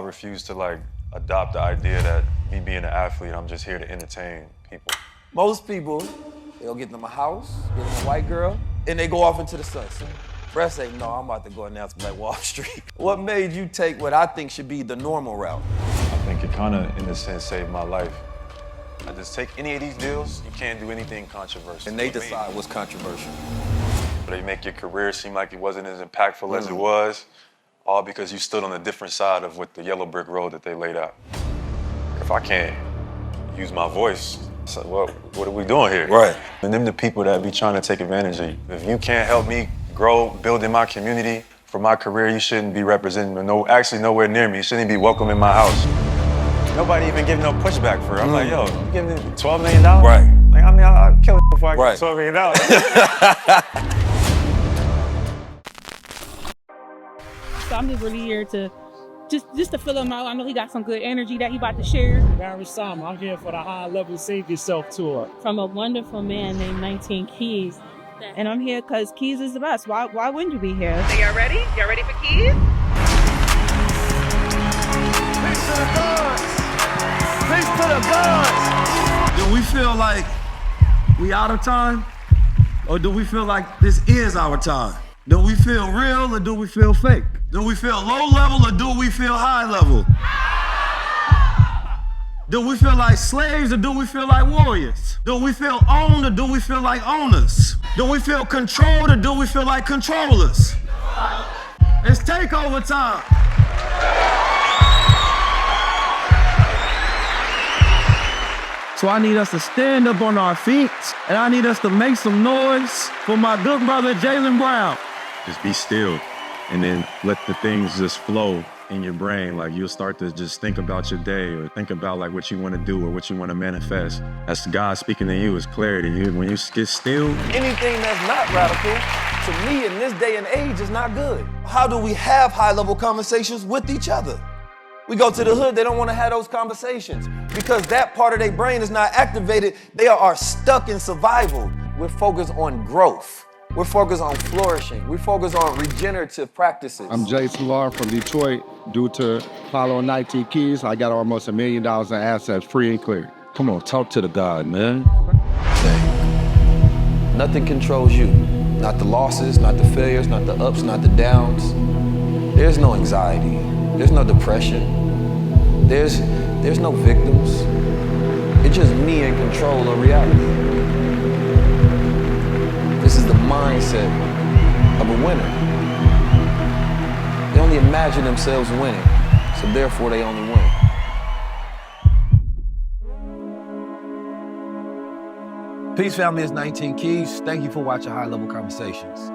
refuse to like adopt the idea that me being an athlete, I'm just here to entertain people. Most people, they'll get them a house, get them a white girl, and they go off into the sunset. Brett say, no, I'm about to go announce Black Wall Street. What made you take what I think should be the normal route? I think it kind of, in a sense, saved my life. I just take any of these deals, you can't do anything controversial. And they decide what's controversial. They make your career seem like it wasn't as impactful as it was, all because you stood on a different side of what the yellow brick road that they laid out. If I can't use my voice, so what are we doing here? Right. And them the people that be trying to take advantage of you. If you can't help me grow, build in my community, for my career, you shouldn't be representing, actually nowhere near me. You shouldn't be welcome in my house. Nobody even giving no pushback for it. I'm like, yo, you giving me $12 million? Right. Like, I mean, I'll kill you before I get $12 million. So I'm just really here to just to fill him out. I know he got some good energy that he about to share. Barry Sam, I'm here for the High Level Save Yourself tour. From a wonderful man named 19 Keys. And I'm here because Keys is the best. Why wouldn't you be here? So y'all ready? Y'all ready for Keys? Peace to the gods! Peace to the gods! Do we feel like we out of time? Or do we feel like this is our time? Do we feel real or do we feel fake? Do we feel low level or do we feel high level? Do we feel like slaves or do we feel like warriors? Do we feel owned or do we feel like owners? Do we feel controlled or do we feel like controllers? It's takeover time. So I need us to stand up on our feet and I need us to make some noise for my good brother, Jaylen Brown. Just be still and then let the things just flow in your brain. Like you'll start to just think about your day or think about like what you want to do or what you want to manifest. That's God speaking to you is clarity. When you get still. Anything that's not radical, to me in this day and age is not good. How do we have high-level conversations with each other? We go to the hood, they don't want to have those conversations because that part of their brain is not activated. They are stuck in survival. We're focused on growth. We're focused on flourishing. We're focused on regenerative practices. I'm Jaylen from Detroit. Due to following 19 Keys, I got almost $1 million in assets free and clear. Come on, talk to the God, man. Nothing controls you. Not the losses, not the failures, not the ups, not the downs. There's no anxiety. There's no depression. There's no victims. It's just me in control of reality. This is the mindset of a winner. They only imagine themselves winning, so therefore they only win. Peace family, it's 19 Keys. Thank you for watching High Level Conversations.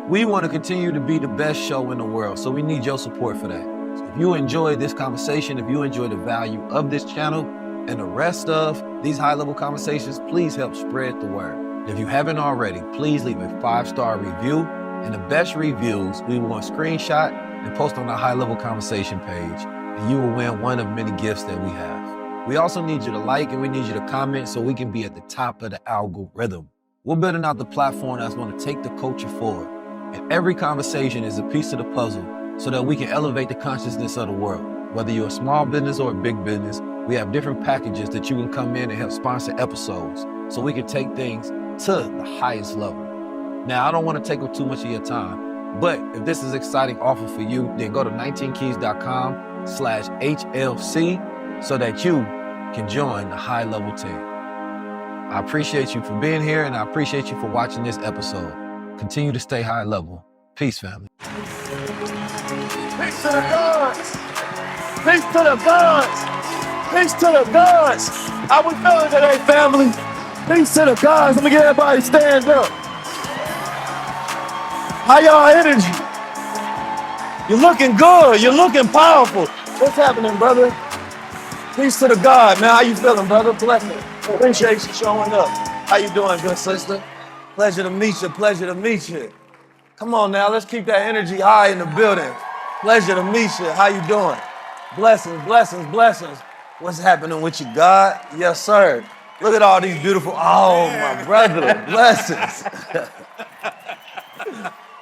We want to continue to be the best show in the world, so we need your support for that. So if you enjoyed this conversation, if you enjoy the value of this channel and the rest of these High Level Conversations, please help spread the word. If you haven't already, please leave a 5-star review. And the best reviews, we will screenshot and post on the High Level Conversation page. And you will win one of many gifts that we have. We also need you to like and we need you to comment so we can be at the top of the algorithm. We're building out the platform that's going to take the culture forward. And every conversation is a piece of the puzzle so that we can elevate the consciousness of the world. Whether you're a small business or a big business, we have different packages that you can come in and help sponsor episodes so we can take things to the highest level. Now, I don't want to take up too much of your time, but if this is an exciting offer for you, then go to 19keys.com/HLC so that you can join the high level team. I appreciate you for being here and I appreciate you for watching this episode. Continue to stay high level. Peace, family. Peace to the gods. Peace to the gods. Peace to the gods. How we feeling today, family? Peace to the gods. Let me get everybody to stand up. How y'all energy? You're looking good. You're looking powerful. What's happening, brother? Peace to the God, man. How you feeling, brother? Blessing. Appreciate you showing up. How you doing, good sister? Pleasure to meet you. Pleasure to meet you. Come on now. Let's keep that energy high in the building. Pleasure to meet you. How you doing? Blessings, blessings, blessings. What's happening with you, God? Yes, sir. Look at all these beautiful, oh, my brother, blessings.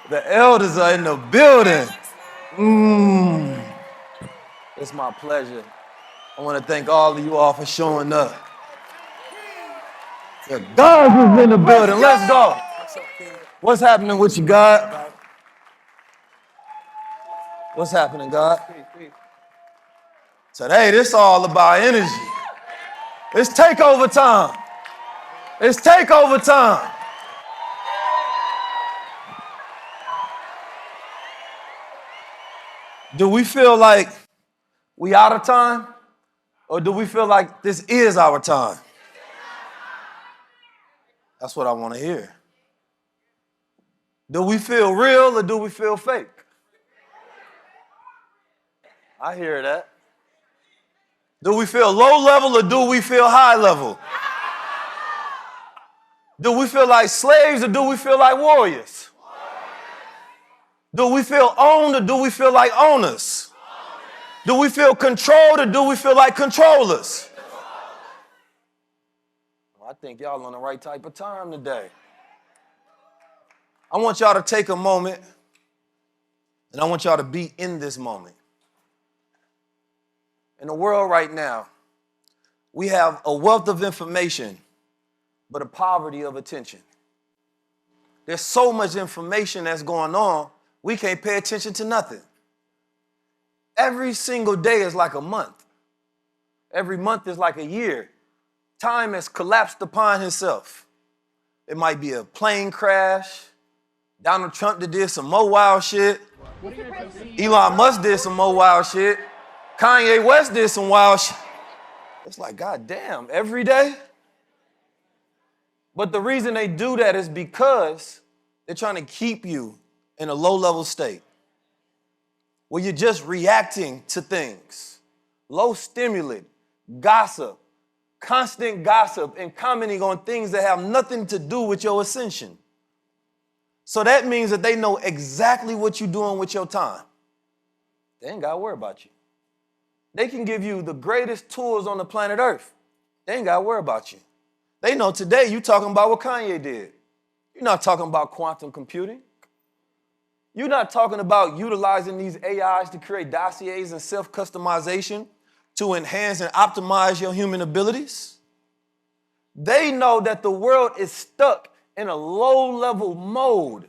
The elders are in the building. It's my pleasure. I want to thank all of you all for showing up. The God is in the building. Let's go. What's happening with you, God? What's happening, God? Today, this all about energy. It's takeover time. It's takeover time. Do we feel like we out of time? Or do we feel like this is our time? That's what I want to hear. Do we feel real or do we feel fake? I hear that. Do we feel low level or do we feel high level? Do we feel like slaves or do we feel like warriors? Do we feel owned or do we feel like owners? Do we feel controlled or do we feel like controllers? Well, I think y'all on the right type of time today. I want y'all to take a moment and I want y'all to be in this moment. In the world right now, we have a wealth of information, but a poverty of attention. There's so much information that's going on, we can't pay attention to nothing. Every single day is like a month. Every month is like a year. Time has collapsed upon itself. It might be a plane crash. Donald Trump did some more wild shit. Elon Musk did some more wild shit. Kanye West did some wild shit. It's like, God damn, every day? But the reason they do that is because they're trying to keep you in a low-level state where you're just reacting to things. Low stimulus, gossip, constant gossip, and commenting on things that have nothing to do with your ascension. So that means that they know exactly what you're doing with your time. They ain't got to worry about you. They can give you the greatest tools on the planet Earth. They ain't got to worry about you. They know today you talking about what Kanye did. You're not talking about quantum computing. You're not talking about utilizing these AIs to create dossiers and self-customization to enhance and optimize your human abilities. They know that the world is stuck in a low-level mode.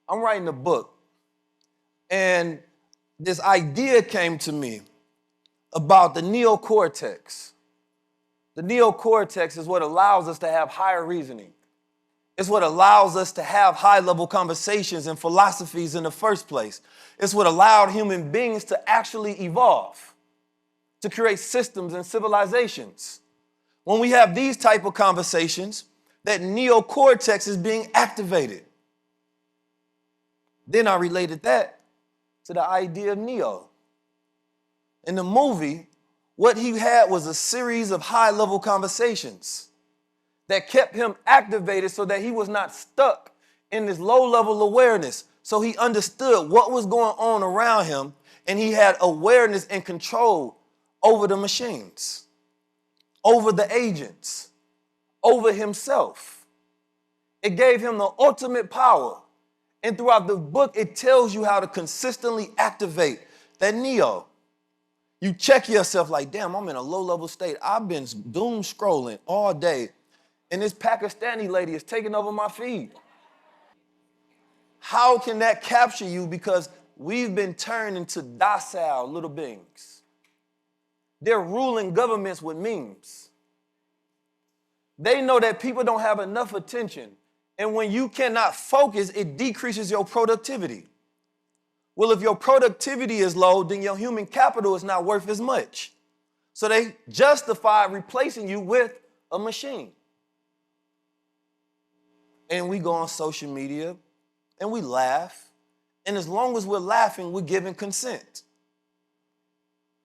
I'm writing a book, and this idea came to me about the Neocortex. The Neocortex is what allows us to have higher reasoning. It's what allows us to have high-level conversations and philosophies in the first place. It's what allowed human beings to actually evolve, to create systems and civilizations. When we have these type of conversations, that neocortex is being activated. Then I related that to the idea of Neo. In the movie, what he had was a series of high-level conversations that kept him activated so that he was not stuck in this low-level awareness. So he understood what was going on around him, and he had awareness and control over the machines, over the agents, over himself. It gave him the ultimate power. And throughout the book, it tells you how to consistently activate that Neo. You check yourself like, damn, I'm in a low-level state. I've been doom scrolling all day, and this Pakistani lady is taking over my feed. How can that capture you? Because we've been turned into docile little beings. They're ruling governments with memes. They know that people don't have enough attention, and when you cannot focus, it decreases your productivity. Well, if your productivity is low, then your human capital is not worth as much. So they justify replacing you with a machine. And we go on social media and we laugh. And as long as we're laughing, we're giving consent.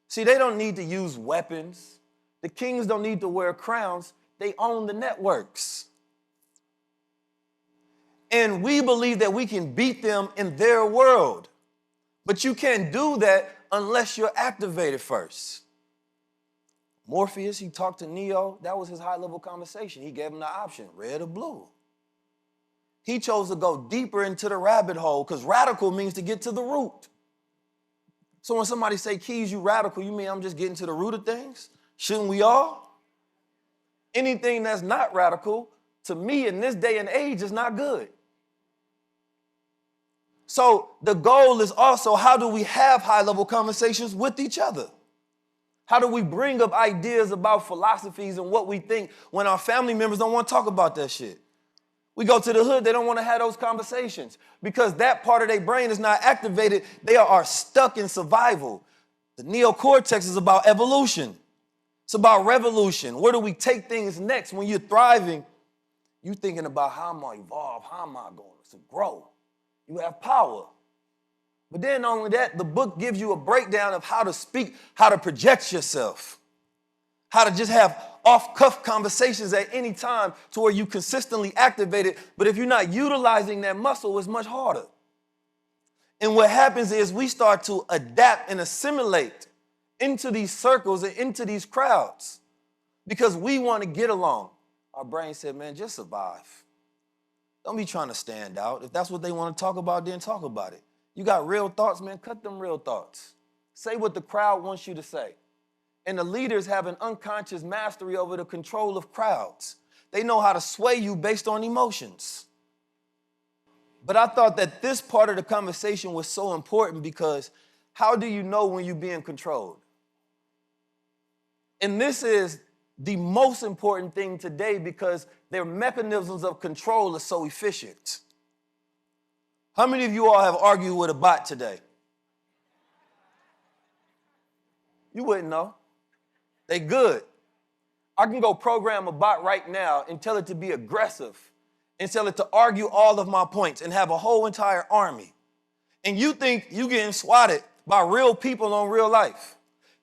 See, they don't need to use weapons. The kings don't need to wear crowns. They own the networks. And we believe that we can beat them in their world. But you can't do that unless you're activated first. Morpheus, he talked to Neo. That was his high-level conversation. He gave him the option, red or blue. He chose to go deeper into the rabbit hole because radical means to get to the root. So when somebody say, Keys, you radical, you mean I'm just getting to the root of things? Shouldn't we all? Anything that's not radical, to me in this day and age, is not good. So the goal is also, how do we have high-level conversations with each other? How do we bring up ideas about philosophies and what we think when our family members don't want to talk about that shit? We go to the hood, they don't want to have those conversations because that part of their brain is not activated. They are stuck in survival. The neocortex is about evolution. It's about revolution. Where do we take things next? When you're thriving, you're thinking about how am I evolve? How am I going to grow? You have power. But then not only that, the book gives you a breakdown of how to speak, how to project yourself, how to just have off-cuff conversations at any time to where you consistently activate it. But if you're not utilizing that muscle, it's much harder. And what happens is we start to adapt and assimilate into these circles and into these crowds because we want to get along. Our brain said, man, just survive. Don't be trying to stand out. If that's what they want to talk about, then talk about it. You got real thoughts, man, cut them real thoughts. Say what the crowd wants you to say. And the leaders have an unconscious mastery over the control of crowds. They know how to sway you based on emotions. But I thought that this part of the conversation was so important because how do you know when you're being controlled? And this is the most important thing today because their mechanisms of control are so efficient. How many of you all have argued with a bot today? You wouldn't know. They good. I can go program a bot right now and tell it to be aggressive and tell it to argue all of my points and have a whole entire army. And you think you getting swatted by real people on real life.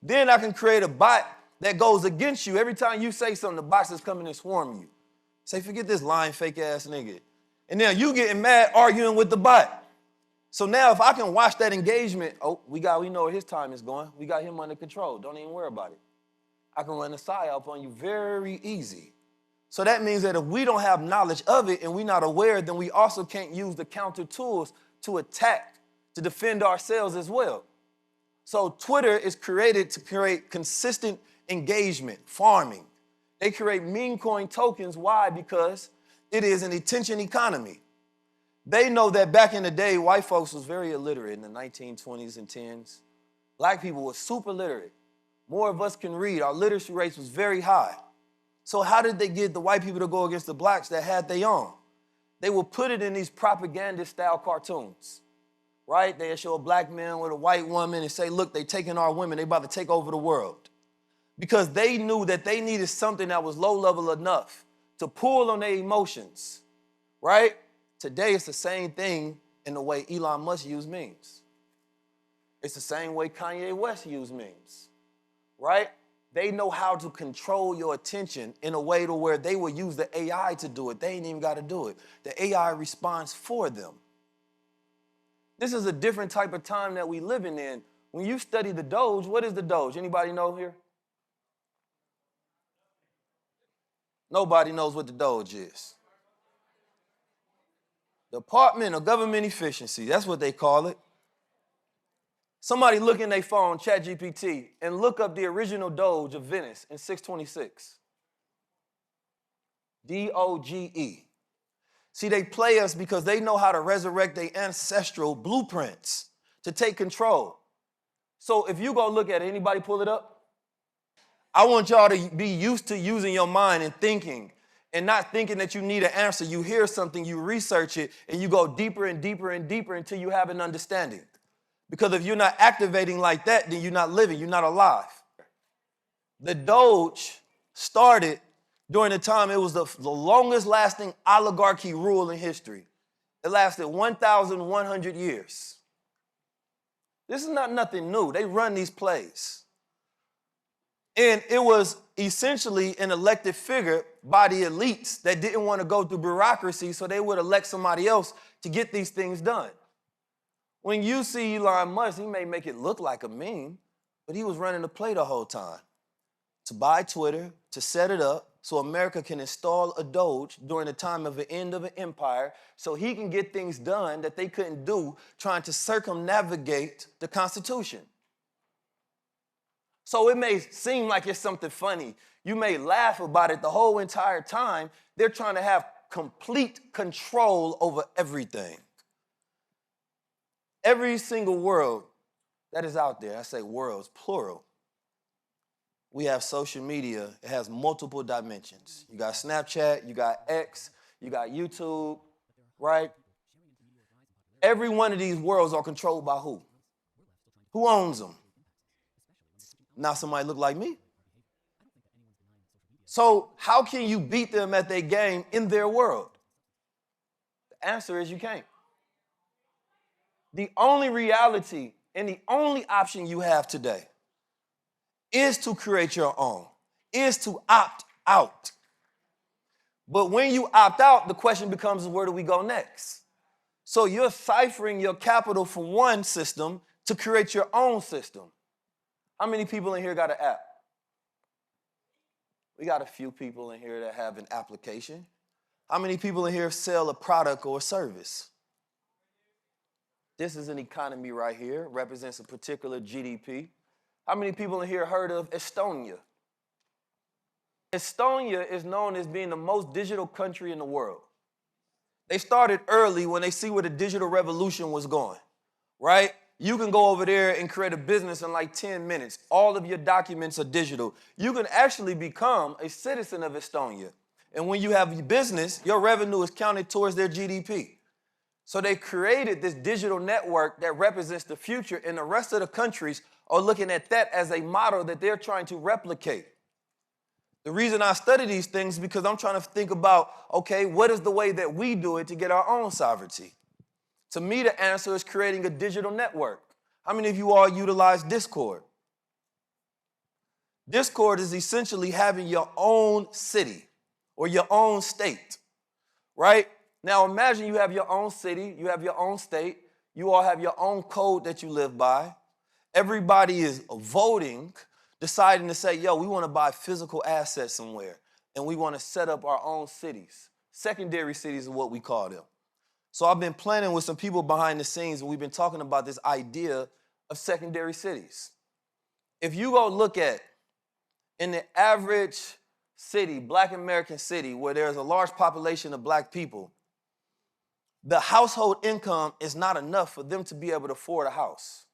Then I can create a bot that goes against you. Every time you say something, the bots is coming and swarm you. Say, forget this lying fake ass nigga. And now you getting mad arguing with the bot. So now if I can watch that engagement, we know where his time is going. We got him under control. Don't even worry about it. I can run a psyop on you very easy. So that means that if we don't have knowledge of it and we're not aware, then we also can't use the counter tools to attack, to defend ourselves as well. So Twitter is created to create consistent engagement, farming. They create meme coin tokens. Why? Because it is an attention economy. They know that back in the day, white folks was very illiterate in the 1920s and 10s. Black people were super literate. More of us can read. Our literacy rates was very high. So how did they get the white people to go against the blacks that had their own? They would put it in these propaganda-style cartoons, right? They'd show a black man with a white woman and say, look, they taking our women. They about to take over the world. Because they knew that they needed something that was low-level enough to pull on their emotions, right? Today, it's the same thing in the way Elon Musk used memes. It's the same way Kanye West used memes, right? They know how to control your attention in a way to where they will use the AI to do it. They ain't even got to do it. The AI responds for them. This is a different type of time that we living in. When you study the Doge, what is the Doge? Anybody know here? Nobody knows what the Doge is. Department of Government Efficiency, that's what they call it. Somebody look in their phone, ChatGPT, and look up the original Doge of Venice in 626. D-O-G-E. See, they play us because they know how to resurrect their ancestral blueprints to take control. So if you go look at it, anybody pull it up? I want y'all to be used to using your mind and thinking and not thinking that you need an answer. You hear something, you research it, and you go deeper and deeper and deeper until you have an understanding. Because if you're not activating like that, then you're not living, you're not alive. The Doge started during the time it was the longest lasting oligarchy rule in history. It lasted 1,100 years. This is not nothing new. They run these plays. And it was essentially an elected figure by the elites that didn't want to go through bureaucracy, so they would elect somebody else to get these things done. When you see Elon Musk, he may make it look like a meme, but he was running the play the whole time. To buy Twitter, to set it up, so America can install a Doge during the time of the end of an empire, so he can get things done that they couldn't do trying to circumnavigate the Constitution. So it may seem like it's something funny. You may laugh about it the whole entire time. They're trying to have complete control over everything. Every single world that is out there, I say worlds, plural. We have social media. It has multiple dimensions. You got Snapchat, you got X, you got YouTube, right? Every one of these worlds are controlled by who? Who owns them? Not somebody look like me. So how can you beat them at their game in their world? The answer is you can't. The only reality and the only option you have today is to create your own, is to opt out. But when you opt out, the question becomes, where do we go next? So you're ciphering your capital from one system to create your own system. How many people in here got an app? We got a few people in here that have an application. How many people in here sell a product or a service? This is an economy right here, represents a particular GDP. How many people in here heard of Estonia? Estonia is known as being the most digital country in the world. They started early when they see where the digital revolution was going, right? You can go over there and create a business in like 10 minutes. All of your documents are digital. You can actually become a citizen of Estonia. And when you have your business, your revenue is counted towards their GDP. So they created this digital network that represents the future, and the rest of the countries are looking at that as a model that they're trying to replicate. The reason I study these things is because I'm trying to think about, okay, what is the way that we do it to get our own sovereignty? To me, the answer is creating a digital network. How many of you all utilize Discord? Discord is essentially having your own city or your own state, right? Now imagine you have your own city, you have your own state, you all have your own code that you live by. Everybody is voting, deciding to say, yo, we want to buy physical assets somewhere, and we want to set up our own cities. Secondary cities is what we call them. So I've been planning with some people behind the scenes, and we've been talking about this idea of secondary cities. If you go look at, in the average city, Black American city, where there's a large population of Black people, the household income is not enough for them to be able to afford a house.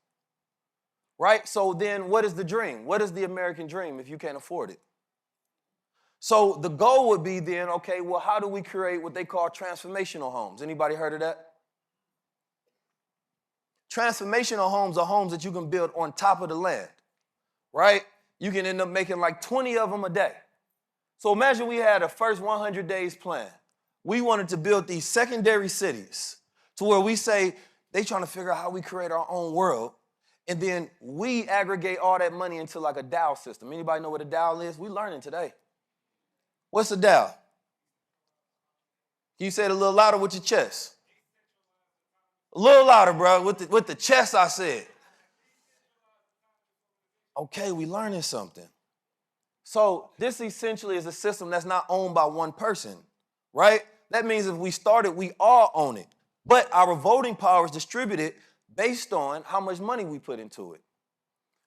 Right? So then what is the dream? What is the American dream if you can't afford it? So the goal would be then, okay, well, how do we create what they call transformational homes? Anybody heard of that? Transformational homes are homes that you can build on top of the land, right? You can end up making like 20 of them a day. So imagine we had a first 100 days plan. We wanted to build these secondary cities to where we say they trying to figure out how we create our own world. And then we aggregate all that money into like a DAO system. Anybody know what a DAO is? We're learning today. What's a DAO? Can you say it a little louder with your chest? A little louder, bro. With the chest, I said. Okay, we learning something. So this essentially is a system that's not owned by one person, right? That means if we started, we all own it. But our voting power is distributed based on how much money we put into it.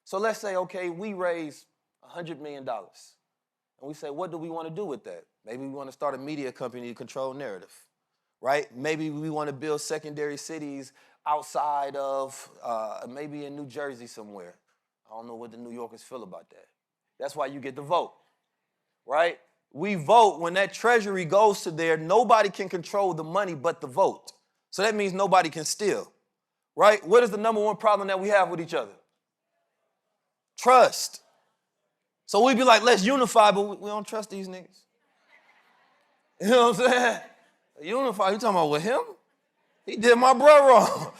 So let's say, okay, we raise $100 million. And we say, what do we want to do with that? Maybe we want to start a media company to control narrative, right? Maybe we want to build secondary cities outside of, maybe in New Jersey somewhere. I don't know what the New Yorkers feel about that. That's why you get to vote, right? We vote. When that treasury goes to there, nobody can control the money but the vote. So that means nobody can steal. Right? What is the number one problem that we have with each other? Trust. So we be like, let's unify, but we don't trust these niggas. You know what I'm saying? Unify, you talking about with him? He did my bro wrong.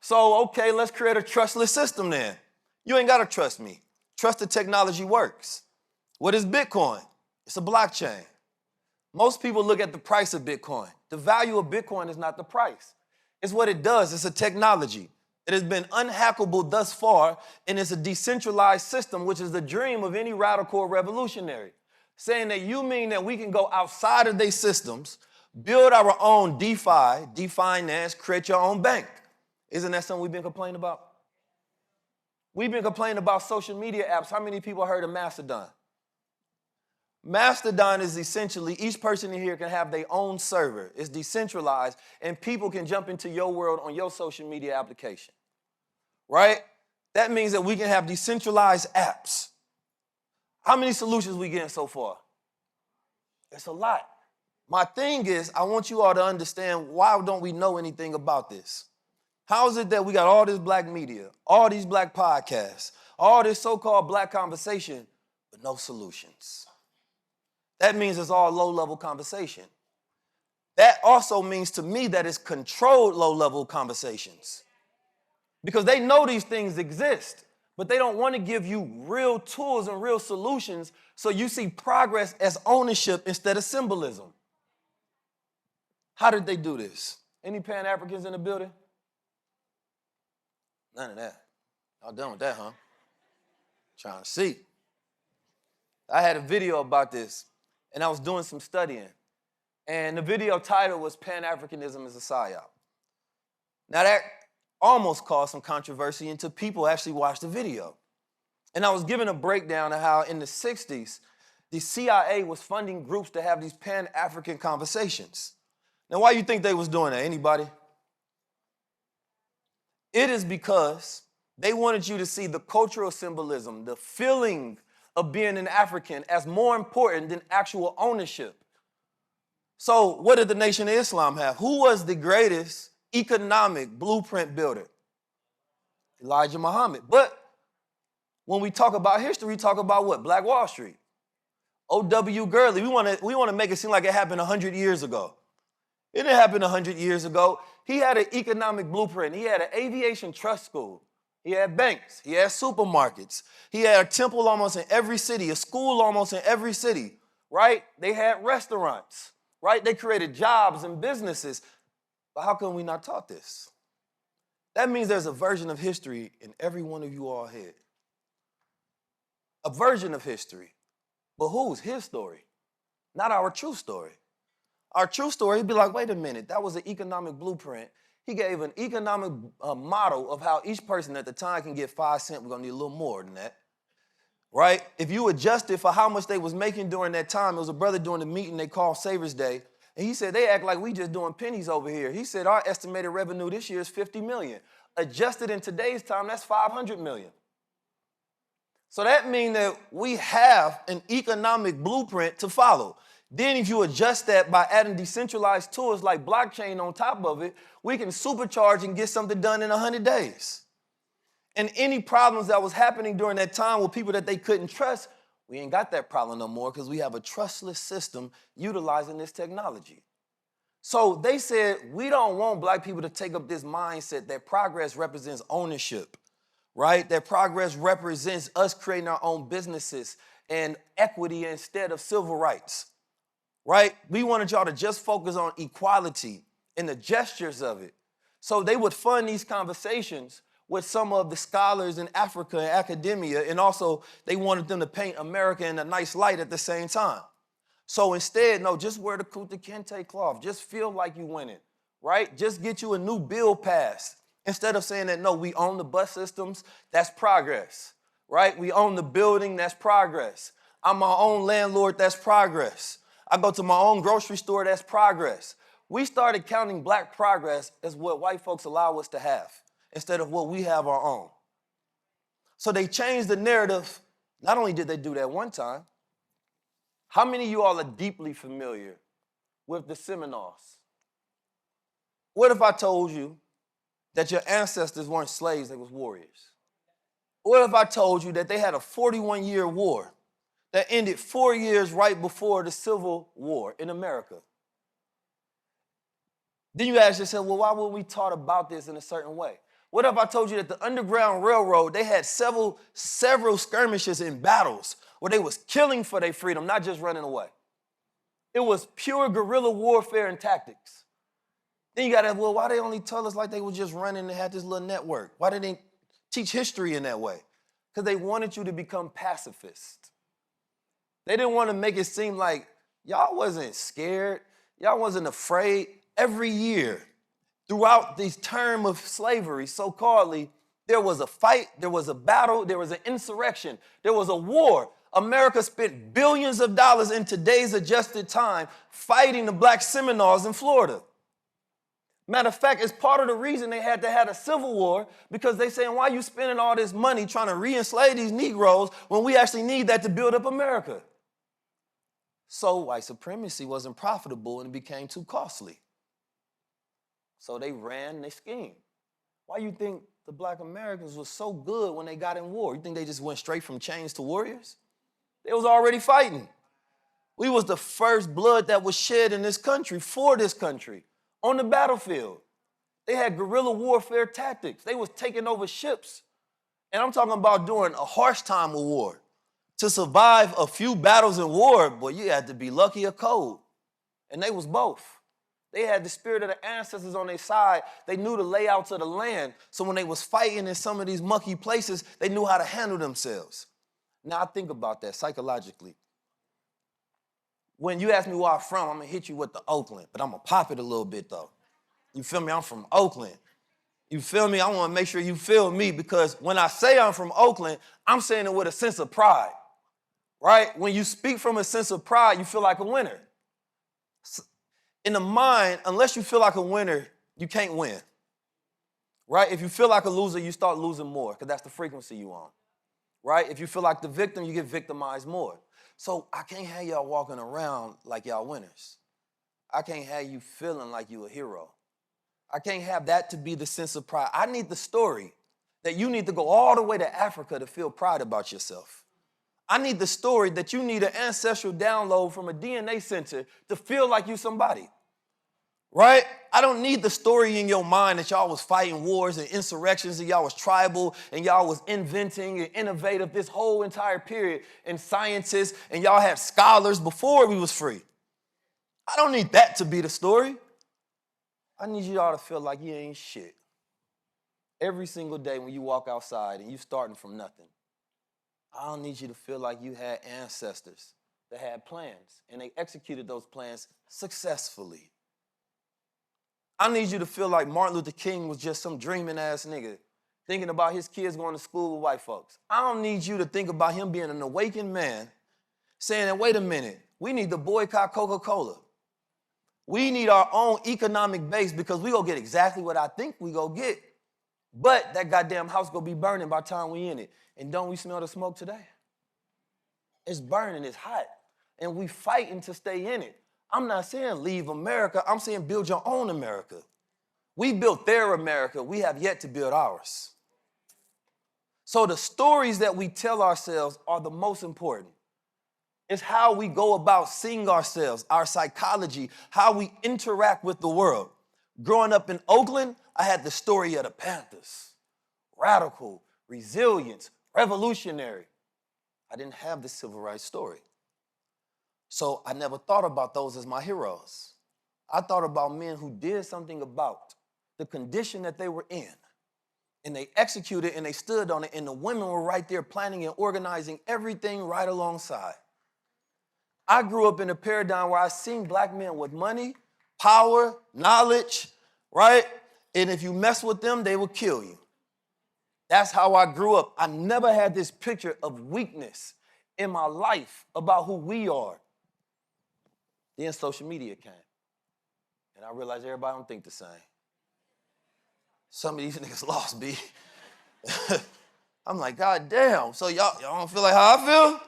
So, okay, let's create a trustless system then. You ain't got to trust me. Trusted technology works. What is Bitcoin? It's a blockchain. Most people look at the price of Bitcoin. The value of Bitcoin is not the price. It's what it does. It's a technology. It has been unhackable thus far, and it's a decentralized system, which is the dream of any radical revolutionary. Saying that you mean that we can go outside of these systems, build our own DeFi, finance, create your own bank. Isn't that something we've been complaining about? We've been complaining about social media apps. How many people heard of Mastodon? Mastodon is essentially, each person in here can have their own server. It's decentralized, and people can jump into your world on your social media application, right? That means that we can have decentralized apps. How many solutions we getting so far? It's a lot. My thing is, I want you all to understand, why don't we know anything about this? How is it that we got all this black media, all these black podcasts, all this so-called black conversation, but no solutions? That means it's all low-level conversation. That also means to me that it's controlled low-level conversations. Because they know these things exist, but they don't want to give you real tools and real solutions, so you see progress as ownership instead of symbolism. How did they do this? Any Pan-Africans in the building? None of that. Y'all done with that, huh? Trying to see. I had a video about this, and I was doing some studying. And the video title was Pan-Africanism is a PSYOP. Now that almost caused some controversy until people actually watched the video. And I was giving a breakdown of how in the 60s, the CIA was funding groups to have these Pan-African conversations. Now, why do you think they was doing that? Anybody? It is because they wanted you to see the cultural symbolism, the feeling of being an African as more important than actual ownership. So what did the Nation of Islam have? Who was the greatest economic blueprint builder? Elijah Muhammad. But when we talk about history, we talk about what? Black Wall Street. O.W. Gurley. We want to make it seem like it happened 100 years ago. It didn't happen 100 years ago. He had an economic blueprint. He had an aviation trust school. He had banks. He had supermarkets. He had a temple almost in every city, a school almost in every city, right? They had restaurants, right? They created jobs and businesses. But how come we not taught this? That means there's a version of history in every one of you all head. A version of history. But whose? His story, not our true story. Our true story, he'd be like, wait a minute, that was an economic blueprint. He gave an economic model of how each person at the time can get 5 cents. We're going to need a little more than that, right? If you adjust it for how much they was making during that time, it was a brother during the meeting they called Savers Day, and he said, they act like we just doing pennies over here. He said, our estimated revenue this year is $50 million. Adjusted in today's time, that's $500 million. So that means that we have an economic blueprint to follow. Then if you adjust that by adding decentralized tools like blockchain on top of it, we can supercharge and get something done in 100 days. And any problems that was happening during that time with people that they couldn't trust, we ain't got that problem no more because we have a trustless system utilizing this technology. So they said, we don't want black people to take up this mindset that progress represents ownership, right? That progress represents us creating our own businesses and equity instead of civil rights. Right? We wanted y'all to just focus on equality and the gestures of it. So they would fund these conversations with some of the scholars in Africa and academia, and also they wanted them to paint America in a nice light at the same time. So instead, no, just wear the Kunta Kinte cloth. Just feel like you winning, right? Just get you a new bill passed. Instead of saying that, no, we own the bus systems, that's progress, right? We own the building, that's progress. I'm my own landlord, that's progress. I go to my own grocery store, that's progress. We started counting black progress as what white folks allow us to have instead of what we have our own. So they changed the narrative. Not only did they do that one time, how many of you all are deeply familiar with the Seminoles? What if I told you that your ancestors weren't slaves, they was warriors? What if I told you that they had a 41-year war that ended 4 years right before the Civil War in America? Then you ask yourself, well, why weren't we taught about this in a certain way? What if I told you that the Underground Railroad, they had several skirmishes and battles where they was killing for their freedom, not just running away? It was pure guerrilla warfare and tactics. Then you got to ask, well, why they only tell us like they were just running and had this little network? Why did they teach history in that way? Because they wanted you to become pacifist. They didn't want to make it seem like y'all wasn't scared, y'all wasn't afraid. Every year, throughout this term of slavery, so-calledly, There was a fight, there was a battle, there was an insurrection, there was a war. America spent billions of dollars in today's adjusted time fighting the black Seminoles in Florida. Matter of fact, it's part of the reason they had to have a civil war, because they saying, why are you spending all this money trying to re-enslave these Negroes when we actually need that to build up America? So white supremacy wasn't profitable and it became too costly. So they ran, they schemed. Why you think the black Americans was so good when they got in war? You think they just went straight from chains to warriors? They was already fighting. We was the first blood that was shed in this country for this country on the battlefield. They had guerrilla warfare tactics. They was taking over ships. And I'm talking about during a harsh time of war. To survive a few battles in war, boy, you had to be lucky or cold. And they was both. They had the spirit of the ancestors on their side. They knew the layouts of the land. So when they was fighting in some of these mucky places, they knew how to handle themselves. Now I think about that psychologically. When you ask me where I'm from, I'm going to hit you with the Oakland, but I'm going to pop it a little bit, though. You feel me? I'm from Oakland. You feel me? I want to make sure you feel me, because when I say I'm from Oakland, I'm saying it with a sense of pride, right? When you speak from a sense of pride, you feel like a winner. In the mind, unless you feel like a winner, you can't win, right? If you feel like a loser, you start losing more, because that's the frequency you on, right? If you feel like the victim, you get victimized more. So I can't have y'all walking around like y'all winners. I can't have you feeling like you a hero. I can't have that to be the sense of pride. I need the story that you need to go all the way to Africa to feel pride about yourself. I need the story that you need an ancestral download from a DNA center to feel like you somebody, right? I don't need the story in your mind that y'all was fighting wars and insurrections and y'all was tribal and y'all was inventing and innovative this whole entire period, and scientists, and y'all had scholars before we was free. I don't need that to be the story. I need you all to feel like you ain't shit. Every single day when you walk outside and you starting from nothing, I don't need you to feel like you had ancestors that had plans and they executed those plans successfully. I need you to feel like Martin Luther King was just some dreaming ass nigga thinking about his kids going to school with white folks. I don't need you to think about him being an awakened man saying, wait a minute, we need to boycott Coca-Cola. We need our own economic base because we gonna get exactly what I think we gonna get. But that goddamn house gonna be burning by the time we in it. And don't we smell the smoke today? It's burning, it's hot. And we fighting to stay in it. I'm not saying leave America, I'm saying build your own America. We built their America, we have yet to build ours. So the stories that we tell ourselves are the most important. It's how we go about seeing ourselves, our psychology, how we interact with the world. Growing up in Oakland, I had the story of the Panthers. Radical, resilience, revolutionary. I didn't have the civil rights story. So I never thought about those as my heroes. I thought about men who did something about the condition that they were in. And they executed and they stood on it, and the women were right there planning and organizing everything right alongside. I grew up in a paradigm where I seen black men with money, power, knowledge, right? And if you mess with them, they will kill you. That's how I grew up. I never had this picture of weakness in my life about who we are. Then social media came. And I realized everybody don't think the same. Some of these niggas lost, B. I'm like, God damn. So y'all don't feel like how I feel?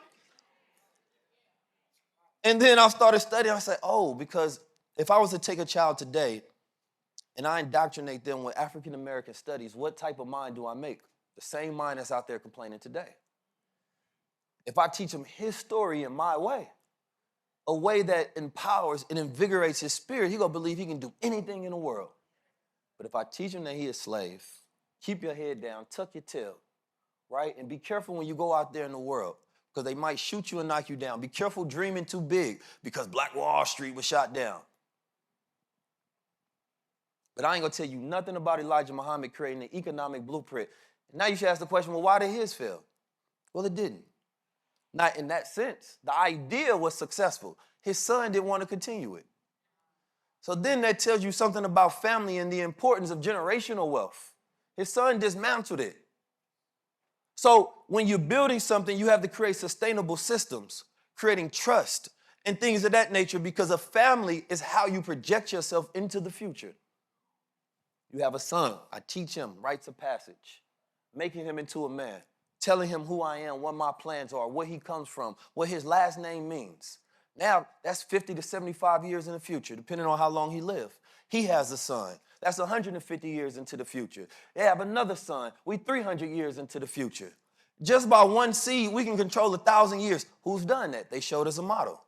And then I started studying. I said, oh, because if I was to take a child today and I indoctrinate them with African-American studies, what type of mind do I make? The same mind that's out there complaining today. If I teach him his story in my way, a way that empowers and invigorates his spirit, he's going to believe he can do anything in the world. But if I teach him that he is a slave, keep your head down, tuck your tail, right? And be careful when you go out there in the world, because they might shoot you and knock you down. Be careful dreaming too big, because Black Wall Street was shot down. But I ain't going to tell you nothing about Elijah Muhammad creating an economic blueprint. And now you should ask the question, well, why did his fail? Well, it didn't. Not in that sense. The idea was successful. His son didn't want to continue it. So then that tells you something about family and the importance of generational wealth. His son dismantled it. So when you're building something, you have to create sustainable systems, creating trust and things of that nature, because a family is how you project yourself into the future. You have a son. I teach him rites of passage, making him into a man, telling him who I am, what my plans are, where he comes from, what his last name means. Now, that's 50 to 75 years in the future, depending on how long he lives. He has a son. That's 150 years into the future. They have another son. We 300 years into the future. Just by one seed, we can control 1,000 years. Who's done that? They showed us a model.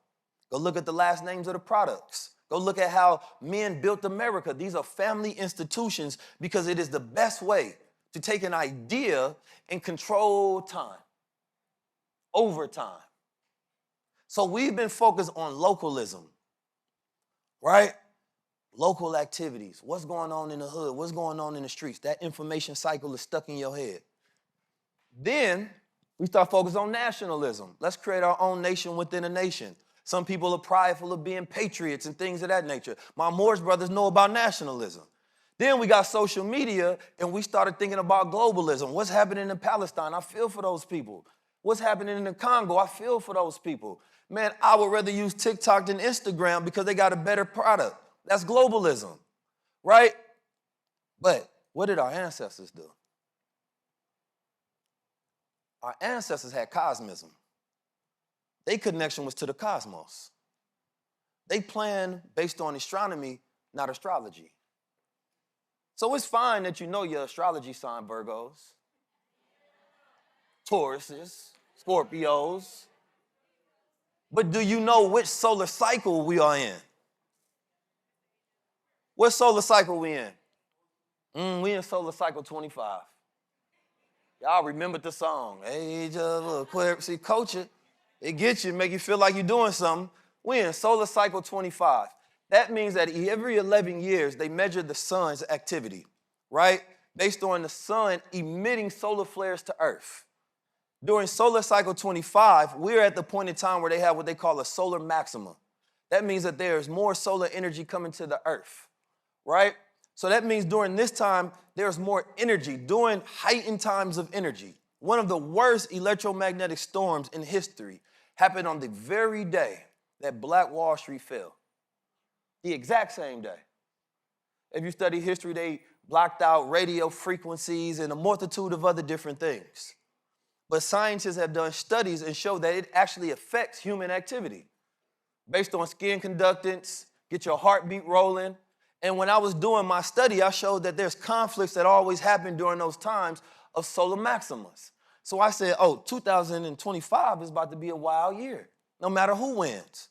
Go look at the last names of the products. Go look at how men built America. These are family institutions because it is the best way to take an idea and control time, over time. So we've been focused on localism, right? Local activities. What's going on in the hood? What's going on in the streets? That information cycle is stuck in your head. Then we start focusing on nationalism. Let's create our own nation within a nation. Some people are prideful of being patriots and things of that nature. My Moorish brothers know about nationalism. Then we got social media, and we started thinking about globalism. What's happening in Palestine? I feel for those people. What's happening in the Congo? I feel for those people. Man, I would rather use TikTok than Instagram because they got a better product. That's globalism, right? But what did our ancestors do? Our ancestors had Cosmism. Their connection was to the cosmos. They planned based on astronomy, not astrology. So it's fine that you know your astrology sign, Virgos, Tauruses, Scorpios. But do you know which solar cycle we are in? What solar cycle we in? We in solar cycle 25. Y'all remembered the song. Age of Aquarius. See, coach it gets you, make you feel like you're doing something. We in solar cycle 25. That means that every 11 years, they measure the sun's activity, right? Based on the sun emitting solar flares to Earth. During solar cycle 25, we're at the point in time where they have what they call a solar maximum. That means that there's more solar energy coming to the Earth, right? So that means during this time, there's more energy, during heightened times of energy. One of the worst electromagnetic storms in history happened on the very day that Black Wall Street fell. The exact same day. If you study history, they blocked out radio frequencies and a multitude of other different things. But scientists have done studies and show that it actually affects human activity based on skin conductance, get your heartbeat rolling. And when I was doing my study, I showed that there's conflicts that always happen during those times of solar maximas. So I said, 2025 is about to be a wild year, no matter who wins.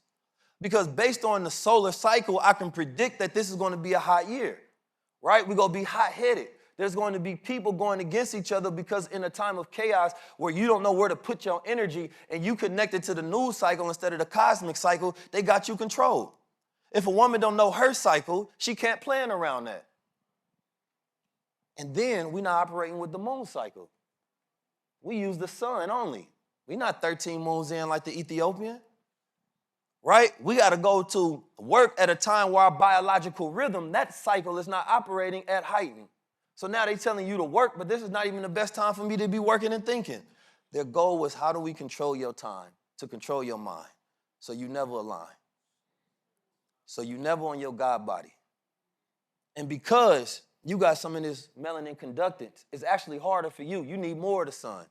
Because based on the solar cycle, I can predict that this is going to be a hot year, right? We're going to be hot-headed. There's going to be people going against each other because in a time of chaos where you don't know where to put your energy and you connected to the news cycle instead of the cosmic cycle, they got you controlled. If a woman don't know her cycle, she can't plan around that. And then we're not operating with the moon cycle. We use the sun only. We're not 13 moons in like the Ethiopian, right? We got to go to work at a time where our biological rhythm, that cycle is not operating at heighten. So now they're telling you to work, but this is not even the best time for me to be working and thinking. Their goal was, how do we control your time to control your mind so you never align, so you never on your God body. And because you got some of this melanin conductance, it's actually harder for you. You need more of the sun,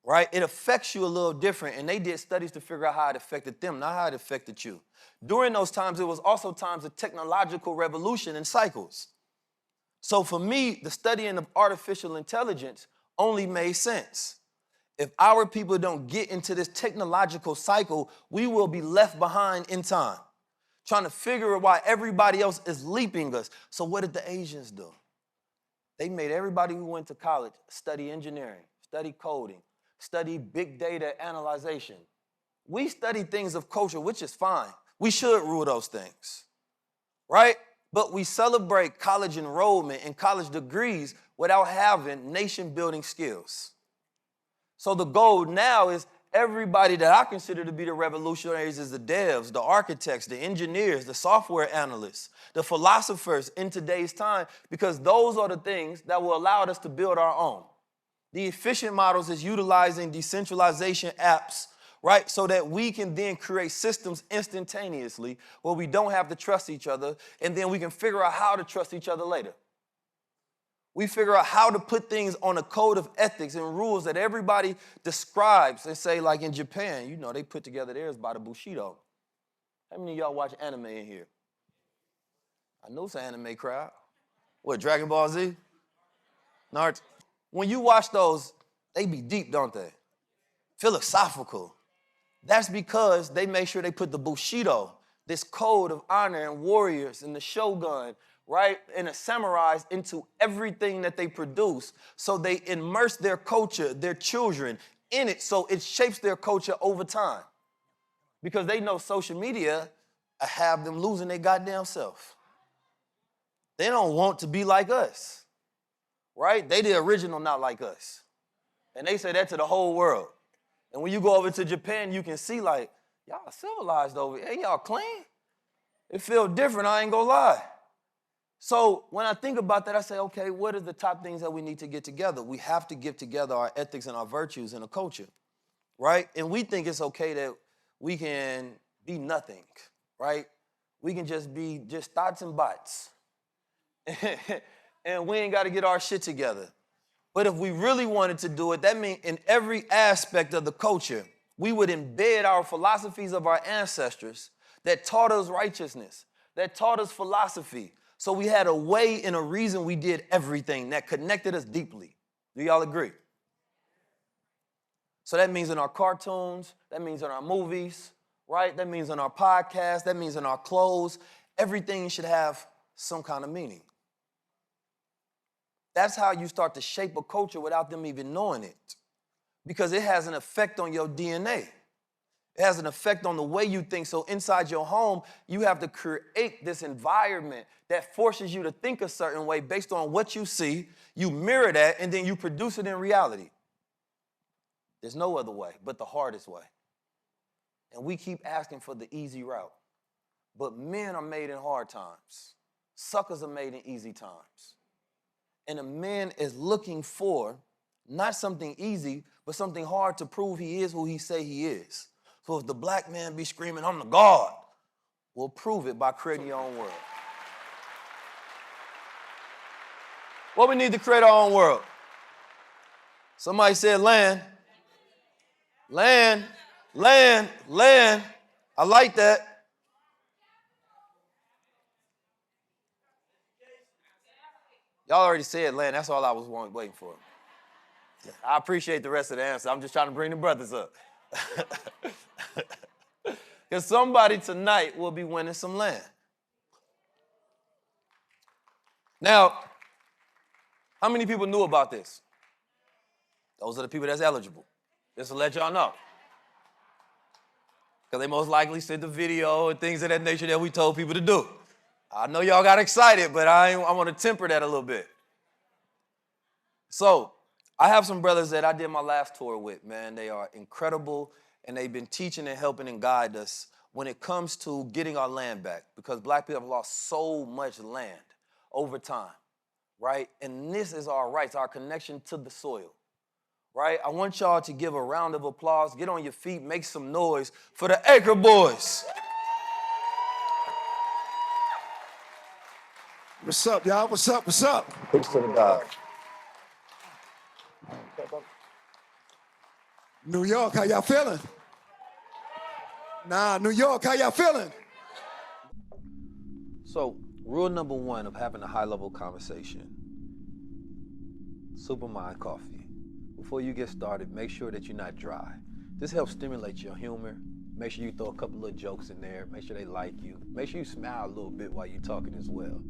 right? It affects you a little different, and they did studies to figure out how it affected them, not how it affected you. During those times, it was also times of technological revolution and cycles. So for me, the studying of artificial intelligence only made sense. If our people don't get into this technological cycle, we will be left behind in time, trying to figure out why everybody else is leaping us. So what did the Asians do? They made everybody who went to college study engineering, study coding, study big data analyzation. We study things of culture, which is fine. We should rule those things, right? But we celebrate college enrollment and college degrees without having nation-building skills. So the goal now is everybody that I consider to be the revolutionaries is the devs, the architects, the engineers, the software analysts, the philosophers in today's time, because those are the things that will allow us to build our own. The efficient models is utilizing decentralization apps, right? So that we can then create systems instantaneously where we don't have to trust each other, and then we can figure out how to trust each other later. We figure out how to put things on a code of ethics and rules that everybody describes and say, like in Japan, you know, they put together theirs by the Bushido. How many of y'all watch anime in here? I know it's an anime crowd. What, Dragon Ball Z? Naruto? When you watch those, they be deep, don't they? Philosophical. That's because they make sure they put the Bushido, this code of honor and warriors and the shogun, right, and the samurais into everything that they produce. So they immerse their culture, their children in it, so it shapes their culture over time. Because they know social media have them losing their goddamn self. They don't want to be like us, right? They the original, not like us. And they say that to the whole world. And when you go over to Japan, you can see like, y'all civilized over here. Ain't y'all clean? It feels different, I ain't gonna lie. So when I think about that, I say, okay, what are the top things that we need to get together? We have to get together our ethics and our virtues in a culture, right? And we think it's okay that we can be nothing, right? We can just be just thoughts and bots. And we ain't got to get our shit together. But if we really wanted to do it, that means in every aspect of the culture, we would embed our philosophies of our ancestors that taught us righteousness, that taught us philosophy. So we had a way and a reason we did everything that connected us deeply. Do y'all agree? So that means in our cartoons, that means in our movies, right? That means in our podcasts, that means in our clothes. Everything should have some kind of meaning. That's how you start to shape a culture without them even knowing it. Because it has an effect on your DNA. It has an effect on the way you think. So inside your home, you have to create this environment that forces you to think a certain way based on what you see. You mirror that, and then you produce it in reality. There's no other way but the hardest way. And we keep asking for the easy route. But men are made in hard times. Suckers are made in easy times. And a man is looking for not something easy, but something hard to prove he is who he say he is. So if the black man be screaming, I'm the God, we'll prove it by creating your own world. What we need to create our own world? Somebody said land. Land, land, land. I like that. Y'all already said land. That's all I was waiting for. I appreciate the rest of the answer. I'm just trying to bring the brothers up. Because somebody tonight will be winning some land. Now, how many people knew about this? Those are the people that's eligible. Just to let y'all know. Because they most likely sent the video and things of that nature that we told people to do. I know y'all got excited, but I want to temper that a little bit. So, I have some brothers that I did my last tour with, man. They are incredible, and they've been teaching and helping and guide us when it comes to getting our land back, because black people have lost so much land over time, right? And this is our rights, our connection to the soil, right? I want y'all to give a round of applause, get on your feet, make some noise for the Acre boys. What's up, y'all? What's up? What's up? Thanks to the God. New York, how y'all feeling? Nah, New York, how y'all feeling? So, rule number one of having a high-level conversation, Supermind coffee. Before you get started, make sure that you're not dry. This helps stimulate your humor. Make sure you throw a couple of jokes in there. Make sure they like you. Make sure you smile a little bit while you're talking as well.